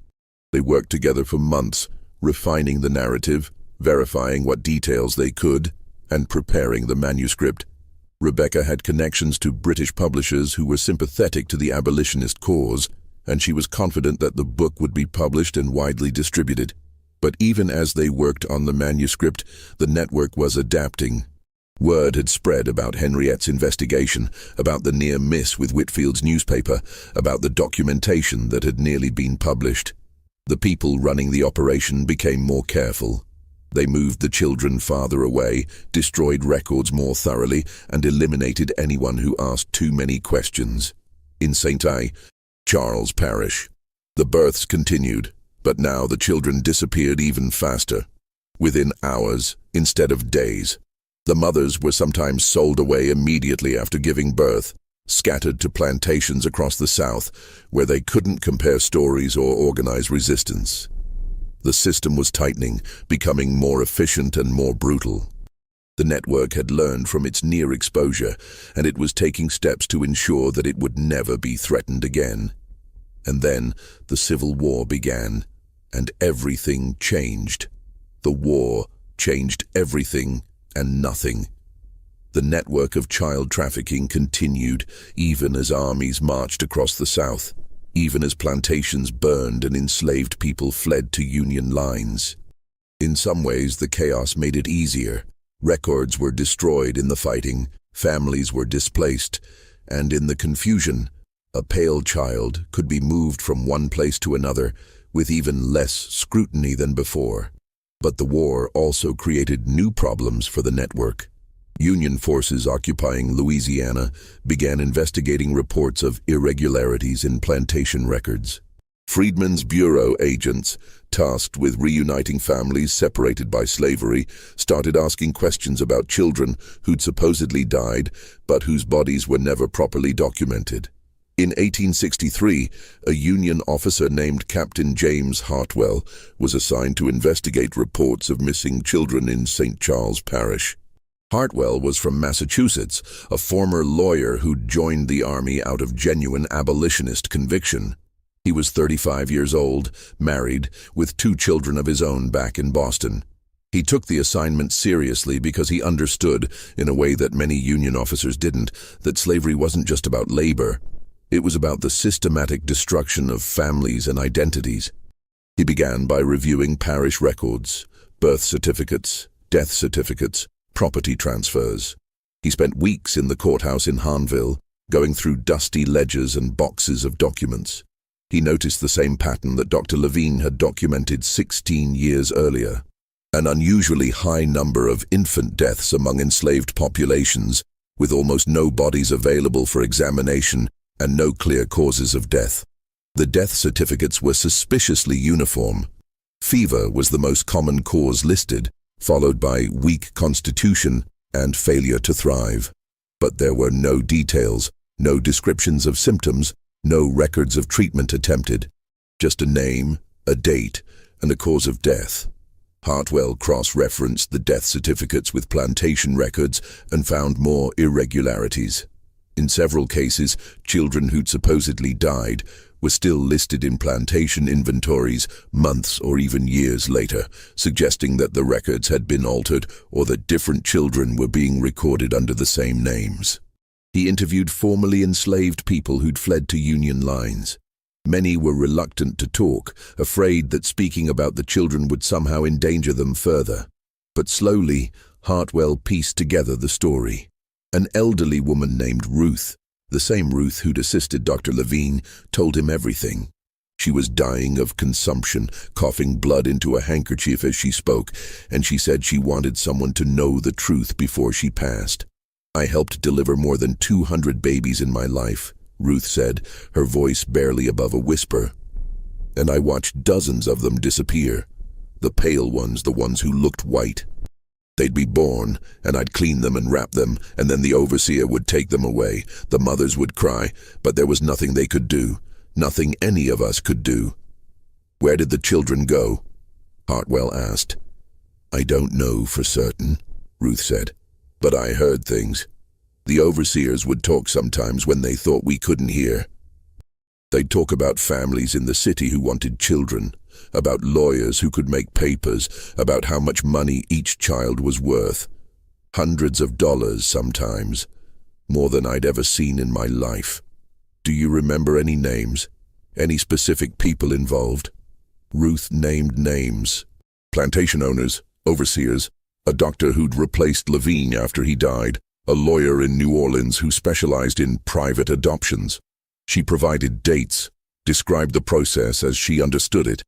They worked together for months, refining the narrative, verifying what details they could, and preparing the manuscript. Rebecca had connections to British publishers who were sympathetic to the abolitionist cause, and she was confident that the book would be published and widely distributed. But even as they worked on the manuscript, the network was adapting. Word had spread about Henriette's investigation, about the near miss with Whitfield's newspaper, about the documentation that had nearly been published. The people running the operation became more careful. They moved the children farther away, destroyed records more thoroughly, and eliminated anyone who asked too many questions. In St. Charles Parish, the births continued, but now the children disappeared even faster. Within hours, instead of days. The mothers were sometimes sold away immediately after giving birth, scattered to plantations across the South, where they couldn't compare stories or organize resistance. The system was tightening, becoming more efficient and more brutal. The network had learned from its near exposure, and it was taking steps to ensure that it would never be threatened again. And then the Civil War began, and everything changed. The war changed everything and nothing. The network of child trafficking continued, even as armies marched across the South, even as plantations burned and enslaved people fled to Union lines. In some ways, the chaos made it easier. Records were destroyed in the fighting, families were displaced, and in the confusion, a pale child could be moved from one place to another with even less scrutiny than before. But the war also created new problems for the network. Union forces occupying Louisiana began investigating reports of irregularities in plantation records. Freedmen's Bureau agents, tasked with reuniting families separated by slavery, started asking questions about children who'd supposedly died, but whose bodies were never properly documented. In 1863, a Union officer named Captain James Hartwell was assigned to investigate reports of missing children in St. Charles Parish. Hartwell was from Massachusetts, a former lawyer who'd joined the Army out of genuine abolitionist conviction. He was 35 years old, married, with 2 children of his own back in Boston. He took the assignment seriously because he understood, in a way that many Union officers didn't, that slavery wasn't just about labor. It was about the systematic destruction of families and identities. He began by reviewing parish records, birth certificates, death certificates, property transfers. He spent weeks in the courthouse in Hanville, going through dusty ledgers and boxes of documents. He noticed the same pattern that Dr. Levine had documented 16 years earlier. An unusually high number of infant deaths among enslaved populations, with almost no bodies available for examination and no clear causes of death. The death certificates were suspiciously uniform. Fever was the most common cause listed, followed by weak constitution and failure to thrive. But there were no details, no descriptions of symptoms, no records of treatment attempted. Just a name, a date, and a cause of death. Hartwell cross-referenced the death certificates with plantation records and found more irregularities. In several cases, children who'd supposedly died were still listed in plantation inventories months or even years later, suggesting that the records had been altered or that different children were being recorded under the same names. He interviewed formerly enslaved people who'd fled to Union lines. Many were reluctant to talk, afraid that speaking about the children would somehow endanger them further. But slowly, Hartwell pieced together the story. An elderly woman named Ruth, the same Ruth who'd assisted Dr. Levine, told him everything. She was dying of consumption, coughing blood into a handkerchief as she spoke, and she said she wanted someone to know the truth before she passed. "I helped deliver more than 200 babies in my life," Ruth said, her voice barely above a whisper. "And I watched dozens of them disappear. The pale ones, the ones who looked white. They'd be born, and I'd clean them and wrap them, and then the overseer would take them away. The mothers would cry, but there was nothing they could do, nothing any of us could do." "Where did the children go?" Hartwell asked. "I don't know for certain," Ruth said, "but I heard things. The overseers would talk sometimes when they thought we couldn't hear. They'd talk about families in the city who wanted children, about lawyers who could make papers, about how much money each child was worth. Hundreds of dollars sometimes, more than I'd ever seen in my life. Do you remember any names? Any specific people involved?" Ruth named names. Plantation owners, overseers, a doctor who'd replaced Levine after he died, a lawyer in New Orleans who specialized in private adoptions. She provided dates, described the process as she understood it,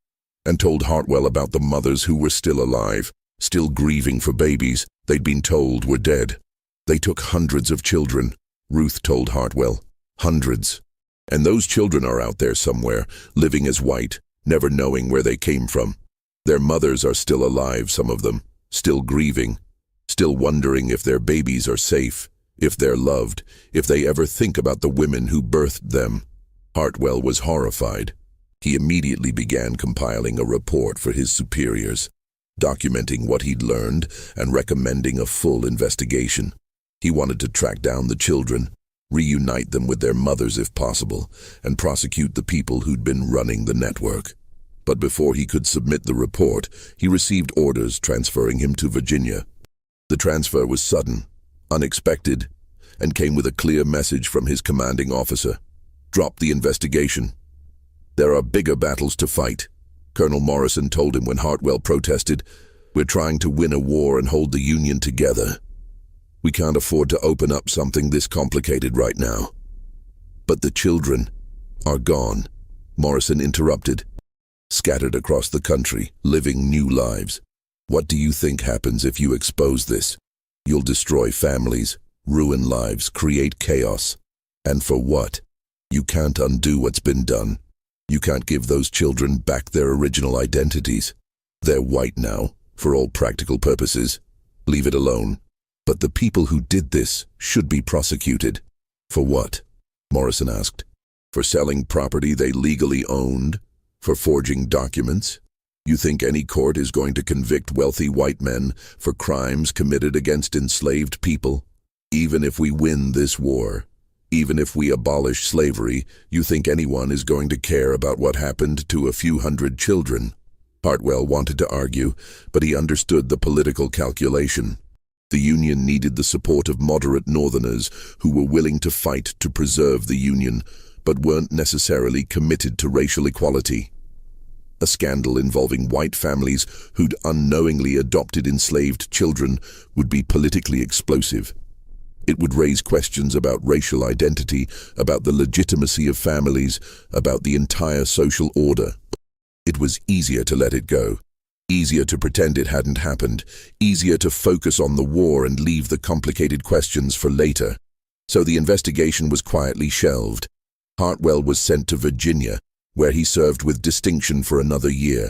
and told Hartwell about the mothers who were still alive, still grieving for babies they'd been told were dead. "They took hundreds of children," Ruth told Hartwell. "Hundreds. And those children are out there somewhere, living as white, never knowing where they came from. Their mothers are still alive, some of them, still grieving, still wondering if their babies are safe, if they're loved, if they ever think about the women who birthed them." Hartwell was horrified. He immediately began compiling a report for his superiors, documenting what he'd learned and recommending a full investigation. He wanted to track down the children, reunite them with their mothers if possible, and prosecute the people who'd been running the network. But before he could submit the report, he received orders transferring him to Virginia. The transfer was sudden, unexpected, and came with a clear message from his commanding officer. "Drop the investigation. There are bigger battles to fight," Colonel Morrison told him when Hartwell protested. "We're trying to win a war and hold the Union together. We can't afford to open up something this complicated right now." "But the children are gone," Morrison interrupted. "Scattered across the country, living new lives. What do you think happens if you expose this? You'll destroy families, ruin lives, create chaos. And for what? You can't undo what's been done. You can't give those children back their original identities. They're white now, for all practical purposes. Leave it alone. But the people who did this should be prosecuted." "For what?" Morrison asked. For selling property they legally owned? For forging documents? You think any court is going to convict wealthy white men for crimes committed against enslaved people? Even if we win this war, even if we abolish slavery, you think anyone is going to care about what happened to a few hundred children? Hartwell wanted to argue, but he understood the political calculation. The Union needed the support of moderate Northerners who were willing to fight to preserve the Union, but weren't necessarily committed to racial equality. A scandal involving white families who'd unknowingly adopted enslaved children would be politically explosive. It would raise questions about racial identity, about the legitimacy of families, about the entire social order. It was easier to let it go, easier to pretend it hadn't happened, easier to focus on the war and leave the complicated questions for later. So the investigation was quietly shelved. Hartwell was sent to Virginia, where he served with distinction for another year.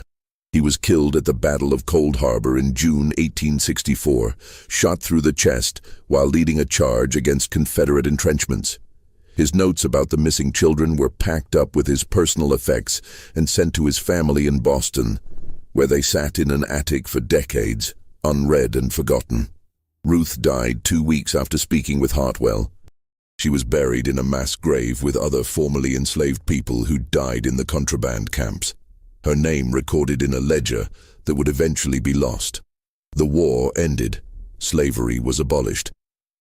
He was killed at the Battle of Cold Harbor in June 1864, shot through the chest while leading a charge against Confederate entrenchments. His notes about the missing children were packed up with his personal effects and sent to his family in Boston, where they sat in an attic for decades, unread and forgotten. Ruth died 2 weeks after speaking with Hartwell. She was buried in a mass grave with other formerly enslaved people who died in the contraband camps. Her name recorded in a ledger that would eventually be lost. The war ended. Slavery was abolished.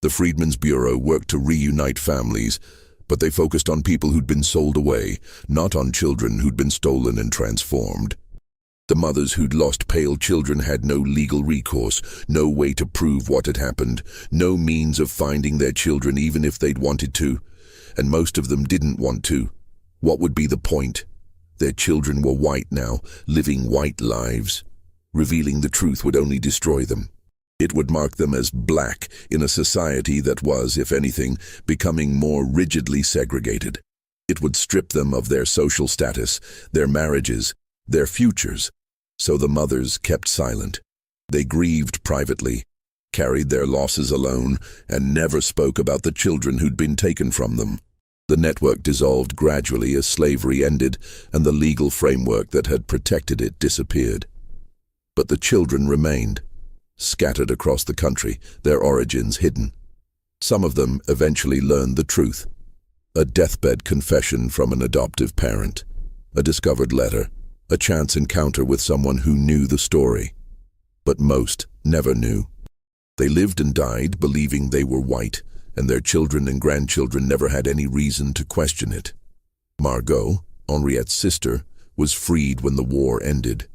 The Freedmen's Bureau worked to reunite families, but they focused on people who'd been sold away, not on children who'd been stolen and transformed. The mothers who'd lost pale children had no legal recourse, no way to prove what had happened, no means of finding their children even if they'd wanted to, and most of them didn't want to. What would be the point? Their children were white now, living white lives. Revealing the truth would only destroy them. It would mark them as black in a society that was, if anything, becoming more rigidly segregated. It would strip them of their social status, their marriages, their futures. So the mothers kept silent. They grieved privately, carried their losses alone, and never spoke about the children who'd been taken from them. The network dissolved gradually as slavery ended and the legal framework that had protected it disappeared. But the children remained, scattered across the country, their origins hidden. Some of them eventually learned the truth. A deathbed confession from an adoptive parent, a discovered letter, a chance encounter with someone who knew the story. But most never knew. They lived and died believing they were white, and their children and grandchildren never had any reason to question it. Margot, Henriette's sister, was freed when the war ended.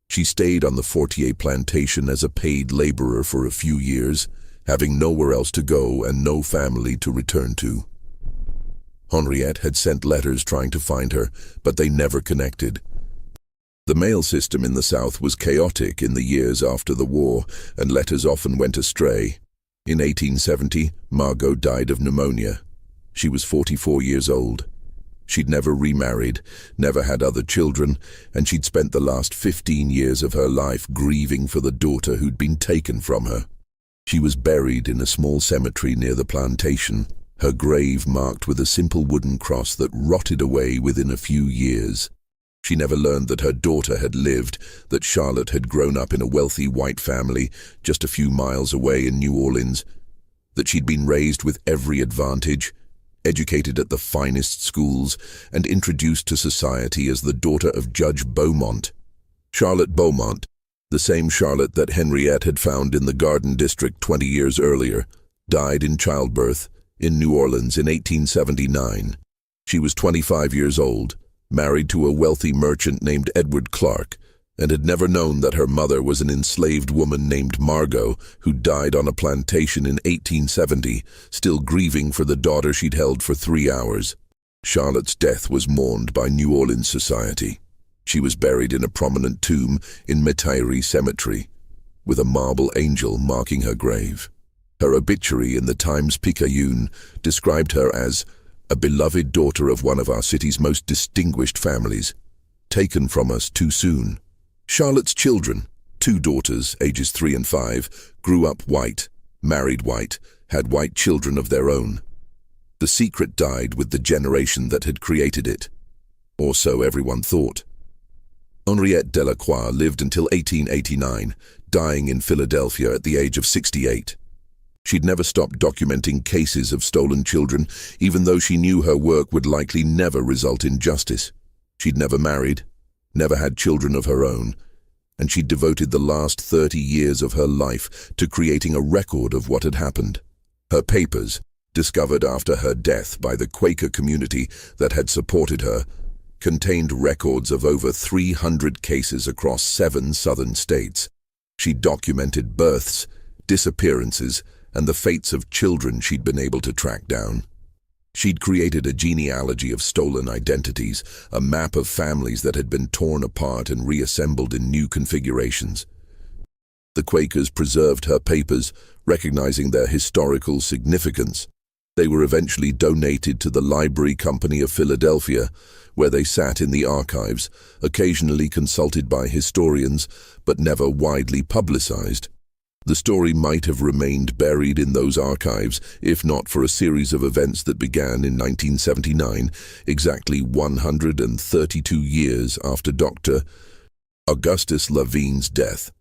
She stayed on the Fortier plantation as a paid laborer for a few years, having nowhere else to go and no family to return to. Henriette had sent letters trying to find her, but they never connected. The mail system in the South was chaotic in the years after the war, and letters often went astray. In 1870, Margot died of pneumonia. She was 44 years old. She'd never remarried, never had other children, and she'd spent the last 15 years of her life grieving for the daughter who'd been taken from her. She was buried in a small cemetery near the plantation, her grave marked with a simple wooden cross that rotted away within a few years. She never learned that her daughter had lived, that Charlotte had grown up in a wealthy white family just a few miles away in New Orleans, that she'd been raised with every advantage, educated at the finest schools, and introduced to society as the daughter of Judge Beaumont. Charlotte Beaumont, the same Charlotte that Henriette had found in the Garden District 20 years earlier, died in childbirth in New Orleans in 1879. She was 25 years old, married to a wealthy merchant named Edward Clark, and had never known that her mother was an enslaved woman named Margot, who died on a plantation in 1870, still grieving for the daughter she'd held for 3 hours. Charlotte's death was mourned by New Orleans society. She was buried in a prominent tomb in Metairie Cemetery, with a marble angel marking her grave. Her obituary in the Times-Picayune described her as a beloved daughter of one of our city's most distinguished families, taken from us too soon. Charlotte's children, 2 daughters, ages 3 and 5, grew up white, married white, had white children of their own. The secret died with the generation that had created it. Or so everyone thought. Henriette Delacroix lived until 1889, dying in Philadelphia at the age of 68. She'd never stopped documenting cases of stolen children, even though she knew her work would likely never result in justice. She'd never married, never had children of her own, and she'd devoted the last 30 years of her life to creating a record of what had happened. Her papers, discovered after her death by the Quaker community that had supported her, contained records of over 300 cases across 7 southern states. She documented births, disappearances, and the fates of children she'd been able to track down. She'd created a genealogy of stolen identities, a map of families that had been torn apart and reassembled in new configurations. The Quakers preserved her papers, recognizing their historical significance. They were eventually donated to the Library Company of Philadelphia, where they sat in the archives, occasionally consulted by historians, but never widely publicized. The story might have remained buried in those archives if not for a series of events that began in 1979, exactly 132 years after Dr. Augustus Levine's death.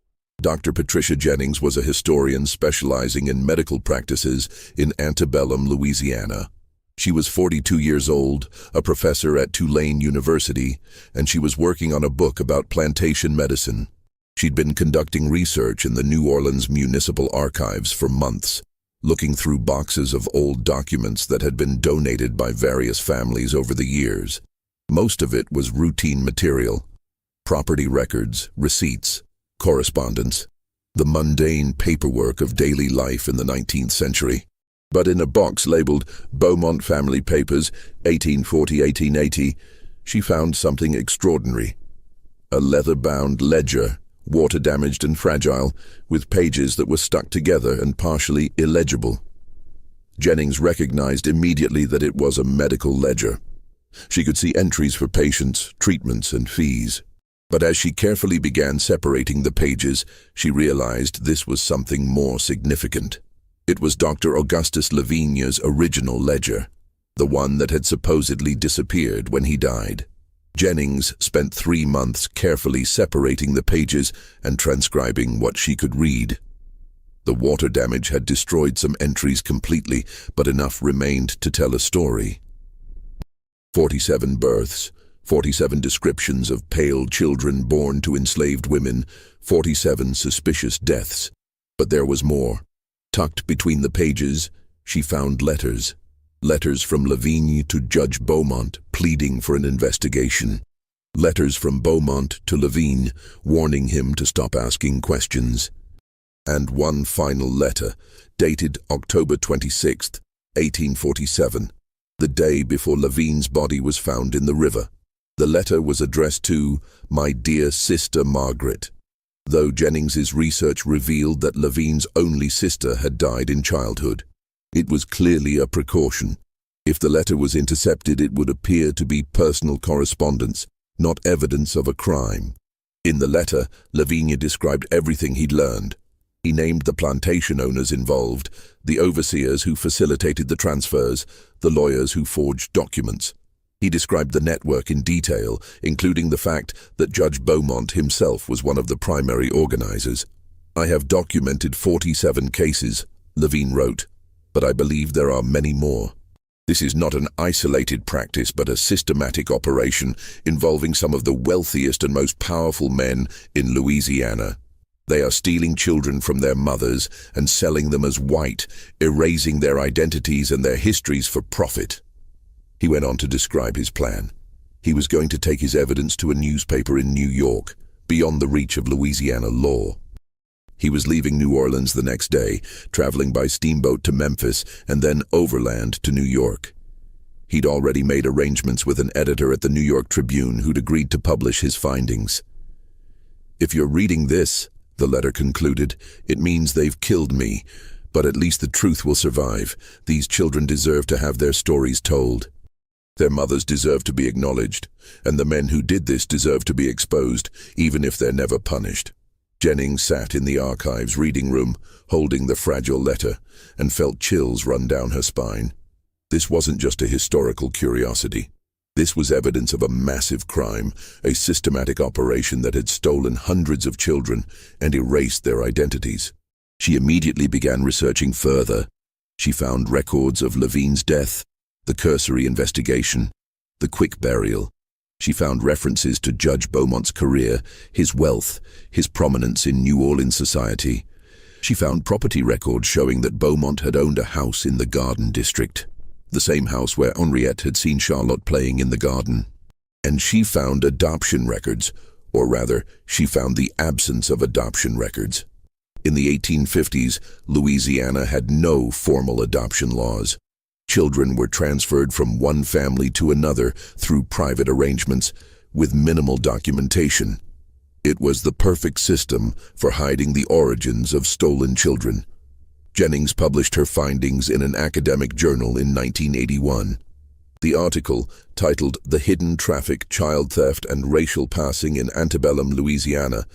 Dr. Patricia Jennings was a historian specializing in medical practices in antebellum Louisiana. She was 42 years old, a professor at Tulane University, and she was working on a book about plantation medicine. She'd been conducting research in the New Orleans Municipal Archives for months, looking through boxes of old documents that had been donated by various families over the years. Most of it was routine material: property records, receipts, correspondence, the mundane paperwork of daily life in the 19th century. But in a box labeled Beaumont Family Papers, 1840-1880, she found something extraordinary. A leather-bound ledger, water-damaged and fragile, with pages that were stuck together and partially illegible. Jennings recognized immediately that it was a medical ledger. She could see entries for patients, treatments, and fees. But as she carefully began separating the pages, she realized this was something more significant. It was Dr. Augustus Levine's original ledger, the one that had supposedly disappeared when he died. Jennings spent 3 months carefully separating the pages and transcribing what she could read. The water damage had destroyed some entries completely, but enough remained to tell a story. 47 births, 47 descriptions of pale children born to enslaved women, 47 suspicious deaths. But there was more. Tucked between the pages, she found letters. Letters from Levine to Judge Beaumont, pleading for an investigation. Letters from Beaumont to Levine, warning him to stop asking questions. And one final letter, dated October 26, 1847, the day before Levine's body was found in the river. The letter was addressed to "My dear sister Margaret," though Jennings's research revealed that Levine's only sister had died in childhood. It was clearly a precaution. If the letter was intercepted, it would appear to be personal correspondence, not evidence of a crime. In the letter, Levine described everything he'd learned. He named the plantation owners involved, the overseers who facilitated the transfers, the lawyers who forged documents. He described the network in detail, including the fact that Judge Beaumont himself was one of the primary organizers. "I have documented 47 cases," Levine wrote, "but I believe there are many more. This is not an isolated practice, but a systematic operation involving some of the wealthiest and most powerful men in Louisiana. They are stealing children from their mothers and selling them as white, erasing their identities and their histories for profit." He went on to describe his plan. He was going to take his evidence to a newspaper in New York, beyond the reach of Louisiana law. He was leaving New Orleans the next day, traveling by steamboat to Memphis and then overland to New York. He'd already made arrangements with an editor at the New York Tribune who'd agreed to publish his findings. "If you're reading this," the letter concluded, "it means they've killed me, but at least the truth will survive. These children deserve to have their stories told. Their mothers deserve to be acknowledged, and the men who did this deserve to be exposed, even if they're never punished." Jennings sat in the archives reading room, holding the fragile letter, and felt chills run down her spine. This wasn't just a historical curiosity. This was evidence of a massive crime, a systematic operation that had stolen hundreds of children and erased their identities. She immediately began researching further. She found records of Levine's death, the cursory investigation, the quick burial. She found references to Judge Beaumont's career, his wealth, his prominence in New Orleans society. She found property records showing that Beaumont had owned a house in the Garden District, the same house where Henriette had seen Charlotte playing in the garden. And she found adoption records, or rather, she found the absence of adoption records. In the 1850s, Louisiana had no formal adoption laws. Children were transferred from one family to another through private arrangements with minimal documentation. It was the perfect system for hiding the origins of stolen children. Jennings published her findings in an academic journal in 1981. The article, titled "The Hidden Traffic, Child Theft, and Racial Passing in Antebellum, Louisiana,"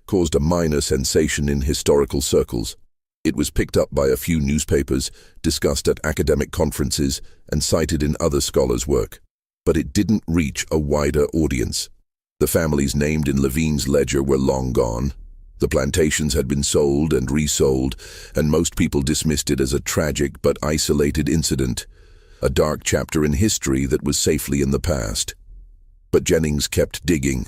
caused a minor sensation in historical circles. It was picked up by a few newspapers, discussed at academic conferences, and cited in other scholars' work. But it didn't reach a wider audience. The families named in Levine's ledger were long gone. The plantations had been sold and resold, and most people dismissed it as a tragic but isolated incident, a dark chapter in history that was safely in the past. But Jennings kept digging.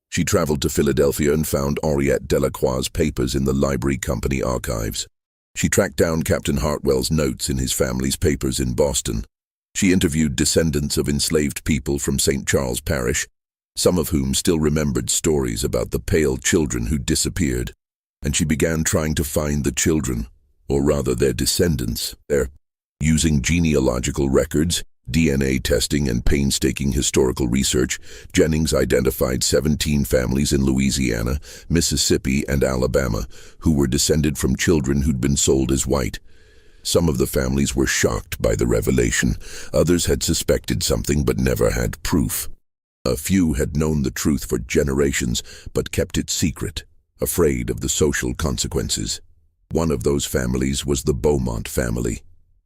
She traveled to Philadelphia and found Henriette Delacroix's papers in the Library Company archives. She tracked down Captain Hartwell's notes in his family's papers in Boston. She interviewed descendants of enslaved people from St. Charles Parish, some of whom still remembered stories about the pale children who disappeared. And she began trying to find the children, or rather their descendants, using genealogical records, DNA testing, and painstaking historical research. Jennings identified 17 families in Louisiana, Mississippi, and Alabama who were descended from children who'd been sold as white. Some of the families were shocked by the revelation. Others had suspected something but never had proof. A few had known the truth for generations but kept it secret, afraid of the social consequences. One of those families was the Beaumont family.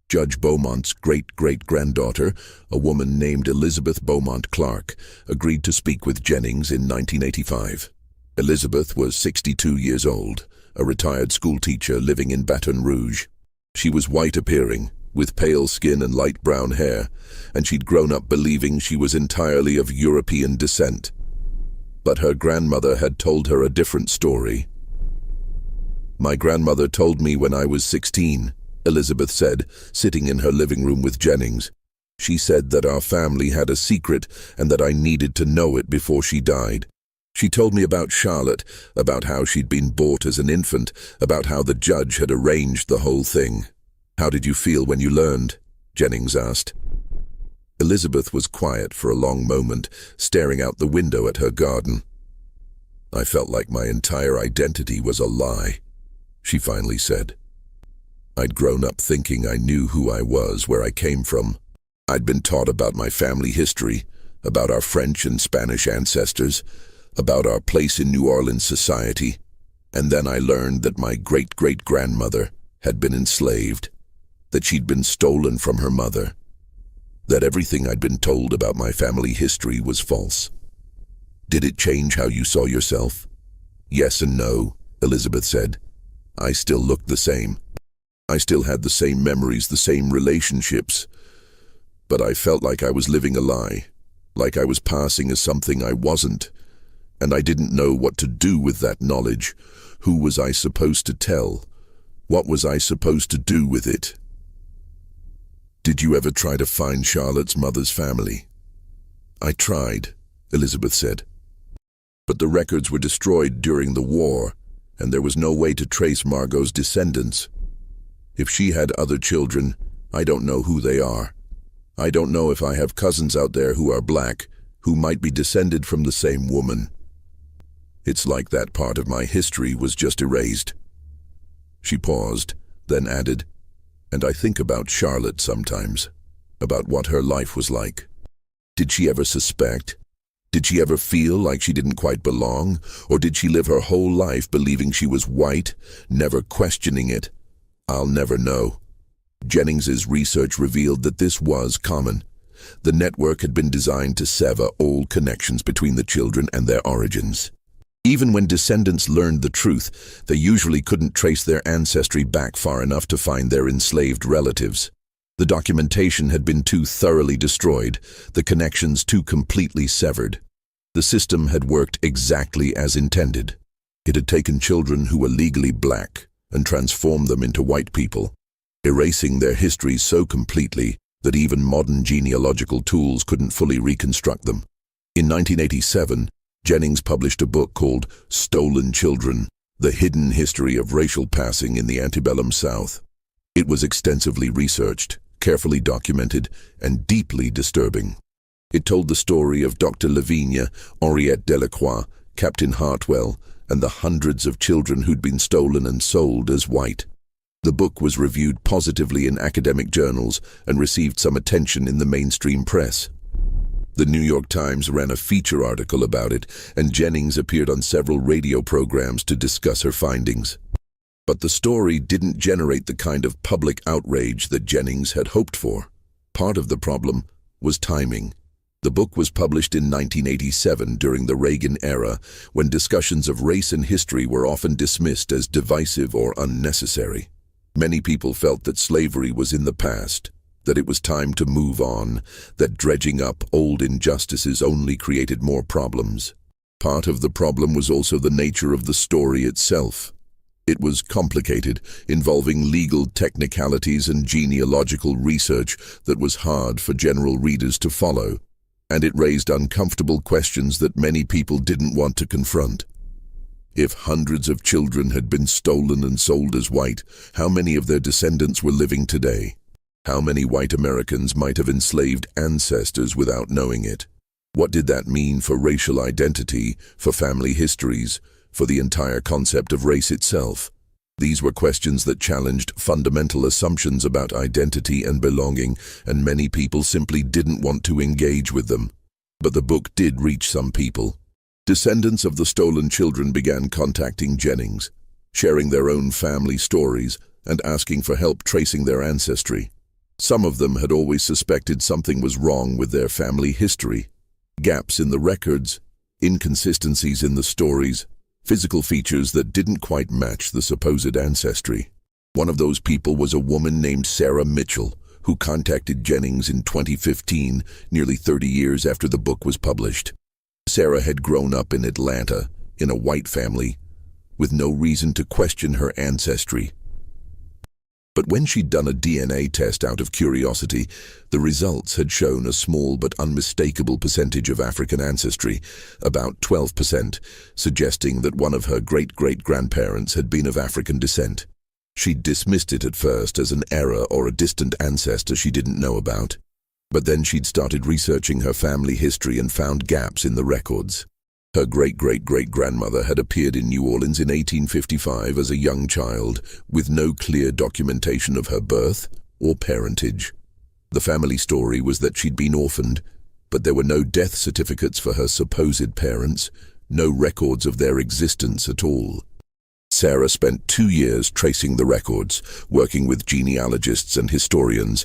Judge Beaumont's great-great-granddaughter, a woman named Elizabeth Beaumont Clark, agreed to speak with Jennings in 1985. Elizabeth was 62 years old, a retired schoolteacher living in Baton Rouge. She was white-appearing, with pale skin and light brown hair, and she'd grown up believing she was entirely of European descent. But her grandmother had told her a different story. "My grandmother told me when I was 16, Elizabeth said, sitting in her living room with Jennings. She said that our family had a secret and that I needed to know it before she died. She told me about Charlotte, about how she'd been bought as an infant, about how the judge had arranged the whole thing." "How did you feel when you learned?" Jennings asked. Elizabeth was quiet for a long moment, staring out the window at her garden. "I felt like my entire identity was a lie," she finally said. "I'd grown up thinking I knew who I was, where I came from. I'd been taught about my family history, about our French and Spanish ancestors, about our place in New Orleans society, and then I learned that my great-great-grandmother had been enslaved, that she'd been stolen from her mother, that everything I'd been told about my family history was false." "Did it change how you saw yourself?" "Yes and no," Elizabeth said. "I still looked the same. I still had the same memories, the same relationships. But I felt like I was living a lie, like I was passing as something I wasn't. And I didn't know what to do with that knowledge. Who was I supposed to tell? What was I supposed to do with it?" "Did you ever try to find Charlotte's mother's family?" "I tried," Elizabeth said. "But the records were destroyed during the war, and there was no way to trace Margot's descendants. If she had other children, I don't know who they are. I don't know if I have cousins out there who are black, who might be descended from the same woman. It's like that part of my history was just erased." She paused, then added, "And I think about Charlotte sometimes, about what her life was like. Did she ever suspect? Did she ever feel like she didn't quite belong? Or did she live her whole life believing she was white, never questioning it? I'll never know." Jennings's research revealed that this was common. The network had been designed to sever all connections between the children and their origins. Even when descendants learned the truth, they usually couldn't trace their ancestry back far enough to find their enslaved relatives. The documentation had been too thoroughly destroyed, the connections too completely severed. The system had worked exactly as intended. It had taken children who were legally black and transformed them into white people, erasing their histories so completely that even modern genealogical tools couldn't fully reconstruct them. In 1987, Jennings published a book called Stolen Children: The Hidden History of Racial Passing in the Antebellum South. It was extensively researched, carefully documented, and deeply disturbing. It told the story of Dr. Lavinia, Henriette Delacroix, Captain Hartwell, and the hundreds of children who'd been stolen and sold as white. The book was reviewed positively in academic journals and received some attention in the mainstream press. The New York Times ran a feature article about it, and Jennings appeared on several radio programs to discuss her findings. But the story didn't generate the kind of public outrage that Jennings had hoped for. Part of the problem was timing. The book was published in 1987 during the Reagan era, when discussions of race and history were often dismissed as divisive or unnecessary. Many people felt that slavery was in the past, that it was time to move on, that dredging up old injustices only created more problems. Part of the problem was also the nature of the story itself. It was complicated, involving legal technicalities and genealogical research that was hard for general readers to follow, and it raised uncomfortable questions that many people didn't want to confront. If hundreds of children had been stolen and sold as white, how many of their descendants were living today? How many white Americans might have enslaved ancestors without knowing it? What did that mean for racial identity, for family histories, for the entire concept of race itself? These were questions that challenged fundamental assumptions about identity and belonging, and many people simply didn't want to engage with them. But the book did reach some people. Descendants of the stolen children began contacting Jennings, sharing their own family stories and asking for help tracing their ancestry. Some of them had always suspected something was wrong with their family history. Gaps in the records, inconsistencies in the stories, physical features that didn't quite match the supposed ancestry. One of those people was a woman named Sarah Mitchell, who contacted Jennings in 2015, nearly 30 years after the book was published. Sarah had grown up in Atlanta, in a white family, with no reason to question her ancestry. But when she'd done a DNA test out of curiosity, the results had shown a small but unmistakable percentage of African ancestry, about 12%, suggesting that one of her great-great-grandparents had been of African descent. She'd dismissed it at first as an error or a distant ancestor she didn't know about. But then she'd started researching her family history and found gaps in the records. Her great-great-great-grandmother had appeared in New Orleans in 1855 as a young child, with no clear documentation of her birth or parentage. The family story was that she'd been orphaned, but there were no death certificates for her supposed parents, no records of their existence at all. Sarah spent 2 years tracing the records, working with genealogists and historians,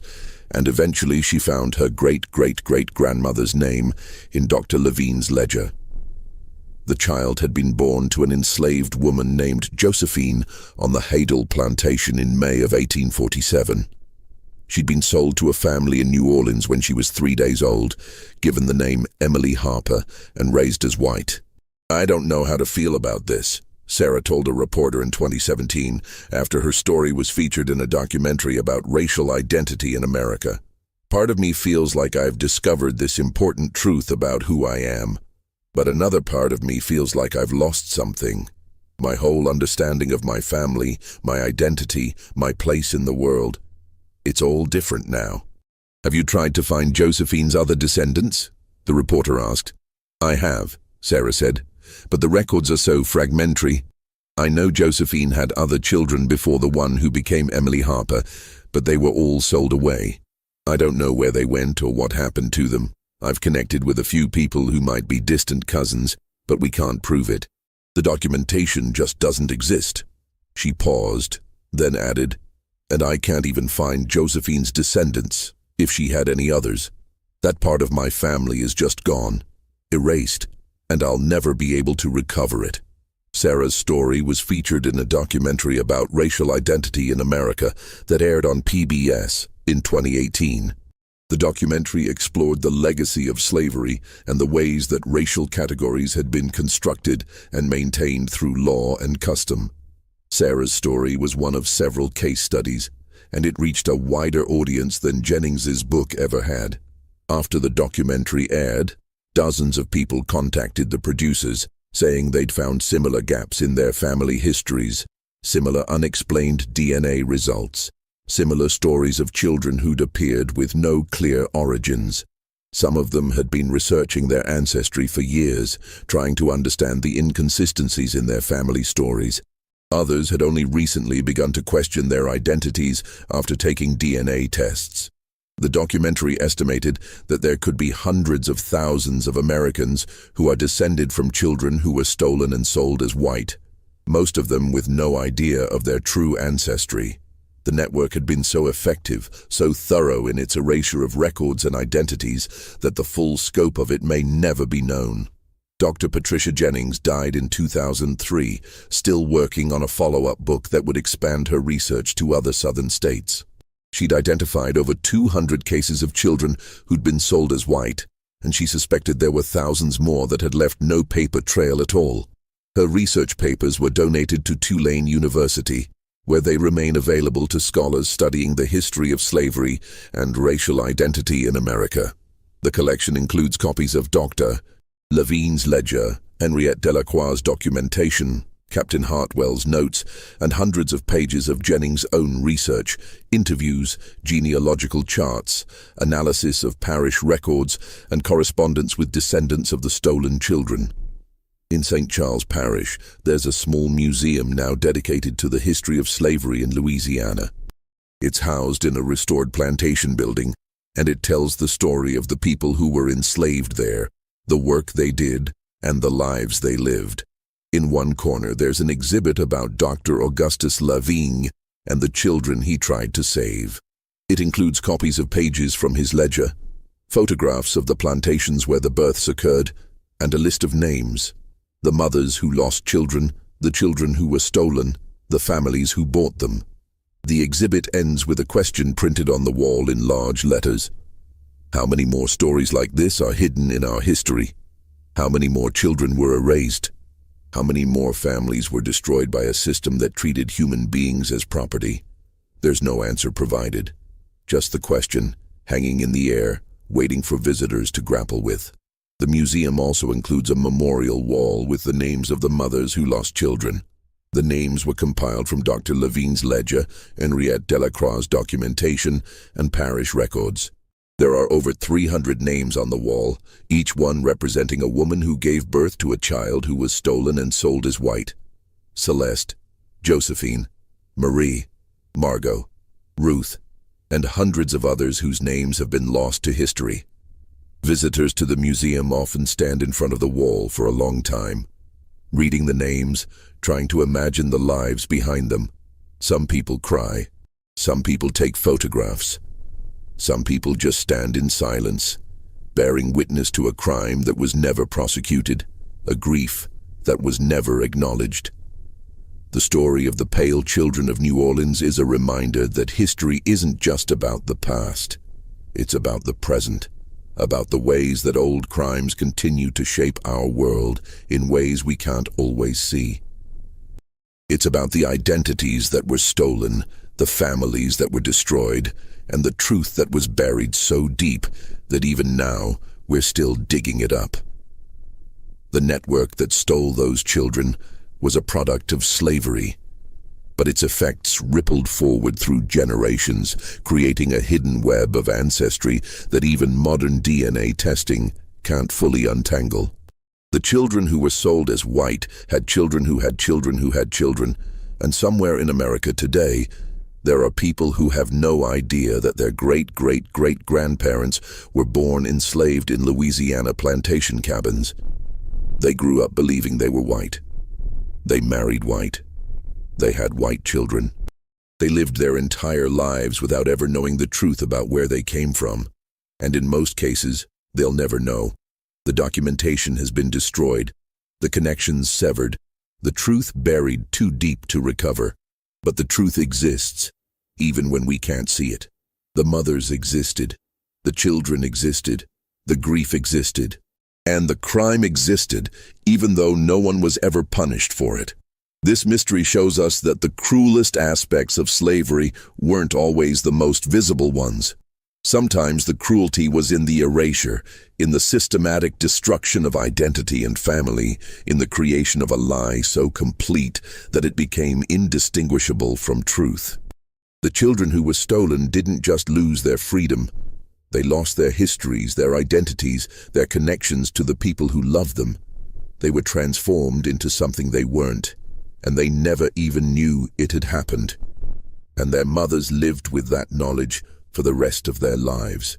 and eventually she found her great-great-great-grandmother's name in Dr. Levine's ledger. The child had been born to an enslaved woman named Josephine on the Haydel plantation in May of 1847. She'd been sold to a family in New Orleans when she was 3 days old, given the name Emily Harper, and raised as white. "I don't know how to feel about this," Sarah told a reporter in 2017 after her story was featured in a documentary about racial identity in America. "Part of me feels like I've discovered this important truth about who I am, but another part of me feels like I've lost something. My whole understanding of my family, my identity, my place in the world. It's all different now." "Have you tried to find Josephine's other descendants?" the reporter asked. "I have," Sarah said, "but the records are so fragmentary. I know Josephine had other children before the one who became Emily Harper, but they were all sold away. I don't know where they went or what happened to them. I've connected with a few people who might be distant cousins, but we can't prove it. The documentation just doesn't exist." She paused, then added, And I can't even find Josephine's descendants, if she had any others. That part of my family is just gone, erased, and I'll never be able to recover it. Sarah's story was featured in a documentary about racial identity in America that aired on PBS in 2018. The documentary explored the legacy of slavery and the ways that racial categories had been constructed and maintained through law and custom. Sarah's story was one of several case studies, and it reached a wider audience than Jennings's book ever had. After the documentary aired, dozens of people contacted the producers, saying they'd found similar gaps in their family histories, similar unexplained DNA results, similar stories of children who'd appeared with no clear origins. Some of them had been researching their ancestry for years, trying to understand the inconsistencies in their family stories. Others had only recently begun to question their identities after taking DNA tests. The documentary estimated that there could be hundreds of thousands of Americans who are descended from children who were stolen and sold as white, most of them with no idea of their true ancestry. The network had been so effective, so thorough in its erasure of records and identities, that the full scope of it may never be known. Dr. Patricia Jennings died in 2003, still working on a follow-up book that would expand her research to other southern states. She'd identified over 200 cases of children who'd been sold as white, and she suspected there were thousands more that had left no paper trail at all. Her research papers were donated to Tulane University, where they remain available to scholars studying the history of slavery and racial identity in America. The collection includes copies of Dr. Levine's ledger, Henriette Delacroix's documentation, Captain Hartwell's notes, and hundreds of pages of Jennings' own research, interviews, genealogical charts, analysis of parish records, and correspondence with descendants of the stolen children. In St. Charles Parish, there's a small museum now dedicated to the history of slavery in Louisiana. It's housed in a restored plantation building, and it tells the story of the people who were enslaved there, the work they did, and the lives they lived. In one corner, there's an exhibit about Dr. Augustus Levine and the children he tried to save. It includes copies of pages from his ledger, photographs of the plantations where the births occurred, and a list of names: the mothers who lost children, the children who were stolen, the families who bought them. The exhibit ends with a question printed on the wall in large letters. How many more stories like this are hidden in our history? How many more children were erased? How many more families were destroyed by a system that treated human beings as property? There's no answer provided, just the question, hanging in the air, waiting for visitors to grapple with. The museum also includes a memorial wall with the names of the mothers who lost children. The names were compiled from Dr. Levine's ledger, Henriette Delacroix's documentation, and parish records. There are over 300 names on the wall, each one representing a woman who gave birth to a child who was stolen and sold as white. Celeste, Josephine, Marie, Margot, Ruth, and hundreds of others whose names have been lost to history. Visitors to the museum often stand in front of the wall for a long time, reading the names, trying to imagine the lives behind them. Some people cry. Some people take photographs. Some people just stand in silence, bearing witness to a crime that was never prosecuted, a grief that was never acknowledged. The story of the Pale Children of New Orleans is a reminder that history isn't just about the past. It's about the present, about the ways that old crimes continue to shape our world in ways we can't always see. It's about the identities that were stolen, the families that were destroyed, and the truth that was buried so deep that even now we're still digging it up. The network that stole those children was a product of slavery, but its effects rippled forward through generations, creating a hidden web of ancestry that even modern DNA testing can't fully untangle. The children who were sold as white had children who had children who had children, and somewhere in America today, there are people who have no idea that their great-great-great-grandparents were born enslaved in Louisiana plantation cabins. They grew up believing they were white. They married white. They had white children. They lived their entire lives without ever knowing the truth about where they came from. And in most cases, they'll never know. The documentation has been destroyed, the connections severed, the truth buried too deep to recover. But the truth exists, even when we can't see it. The mothers existed, the children existed, the grief existed, and the crime existed, even though no one was ever punished for it. This mystery shows us that the cruelest aspects of slavery weren't always the most visible ones. Sometimes the cruelty was in the erasure, in the systematic destruction of identity and family, in the creation of a lie so complete that it became indistinguishable from truth. The children who were stolen didn't just lose their freedom. They lost their histories, their identities, their connections to the people who loved them. They were transformed into something they weren't, and they never even knew it had happened. And their mothers lived with that knowledge for the rest of their lives.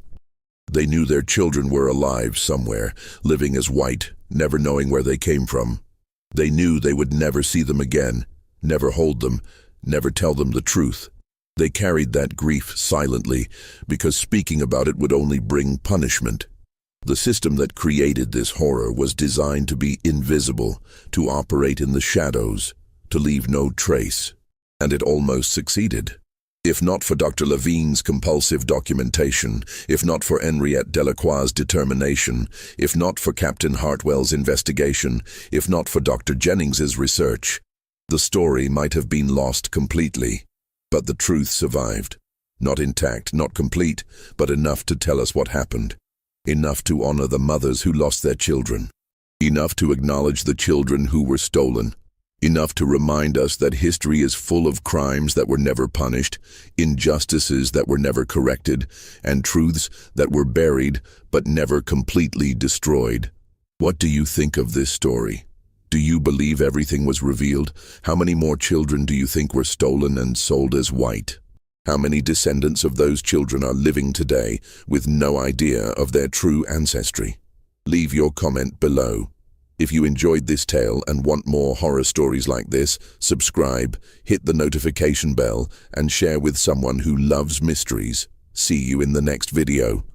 They knew their children were alive somewhere, living as white, never knowing where they came from. They knew they would never see them again, never hold them, never tell them the truth. They carried that grief silently, because speaking about it would only bring punishment. The system that created this horror was designed to be invisible, to operate in the shadows, to leave no trace. And it almost succeeded. If not for Dr. Levine's compulsive documentation, if not for Henriette Delacroix's determination, if not for Captain Hartwell's investigation, if not for Dr. Jennings's research, the story might have been lost completely. But the truth survived. Not intact, not complete, but enough to tell us what happened. Enough to honor the mothers who lost their children. Enough to acknowledge the children who were stolen. Enough to remind us that history is full of crimes that were never punished, injustices that were never corrected, and truths that were buried but never completely destroyed. What do you think of this story? Do you believe everything was revealed? How many more children do you think were stolen and sold as white? How many descendants of those children are living today with no idea of their true ancestry? Leave your comment below. If you enjoyed this tale and want more horror stories like this, subscribe, hit the notification bell, and share with someone who loves mysteries. See you in the next video.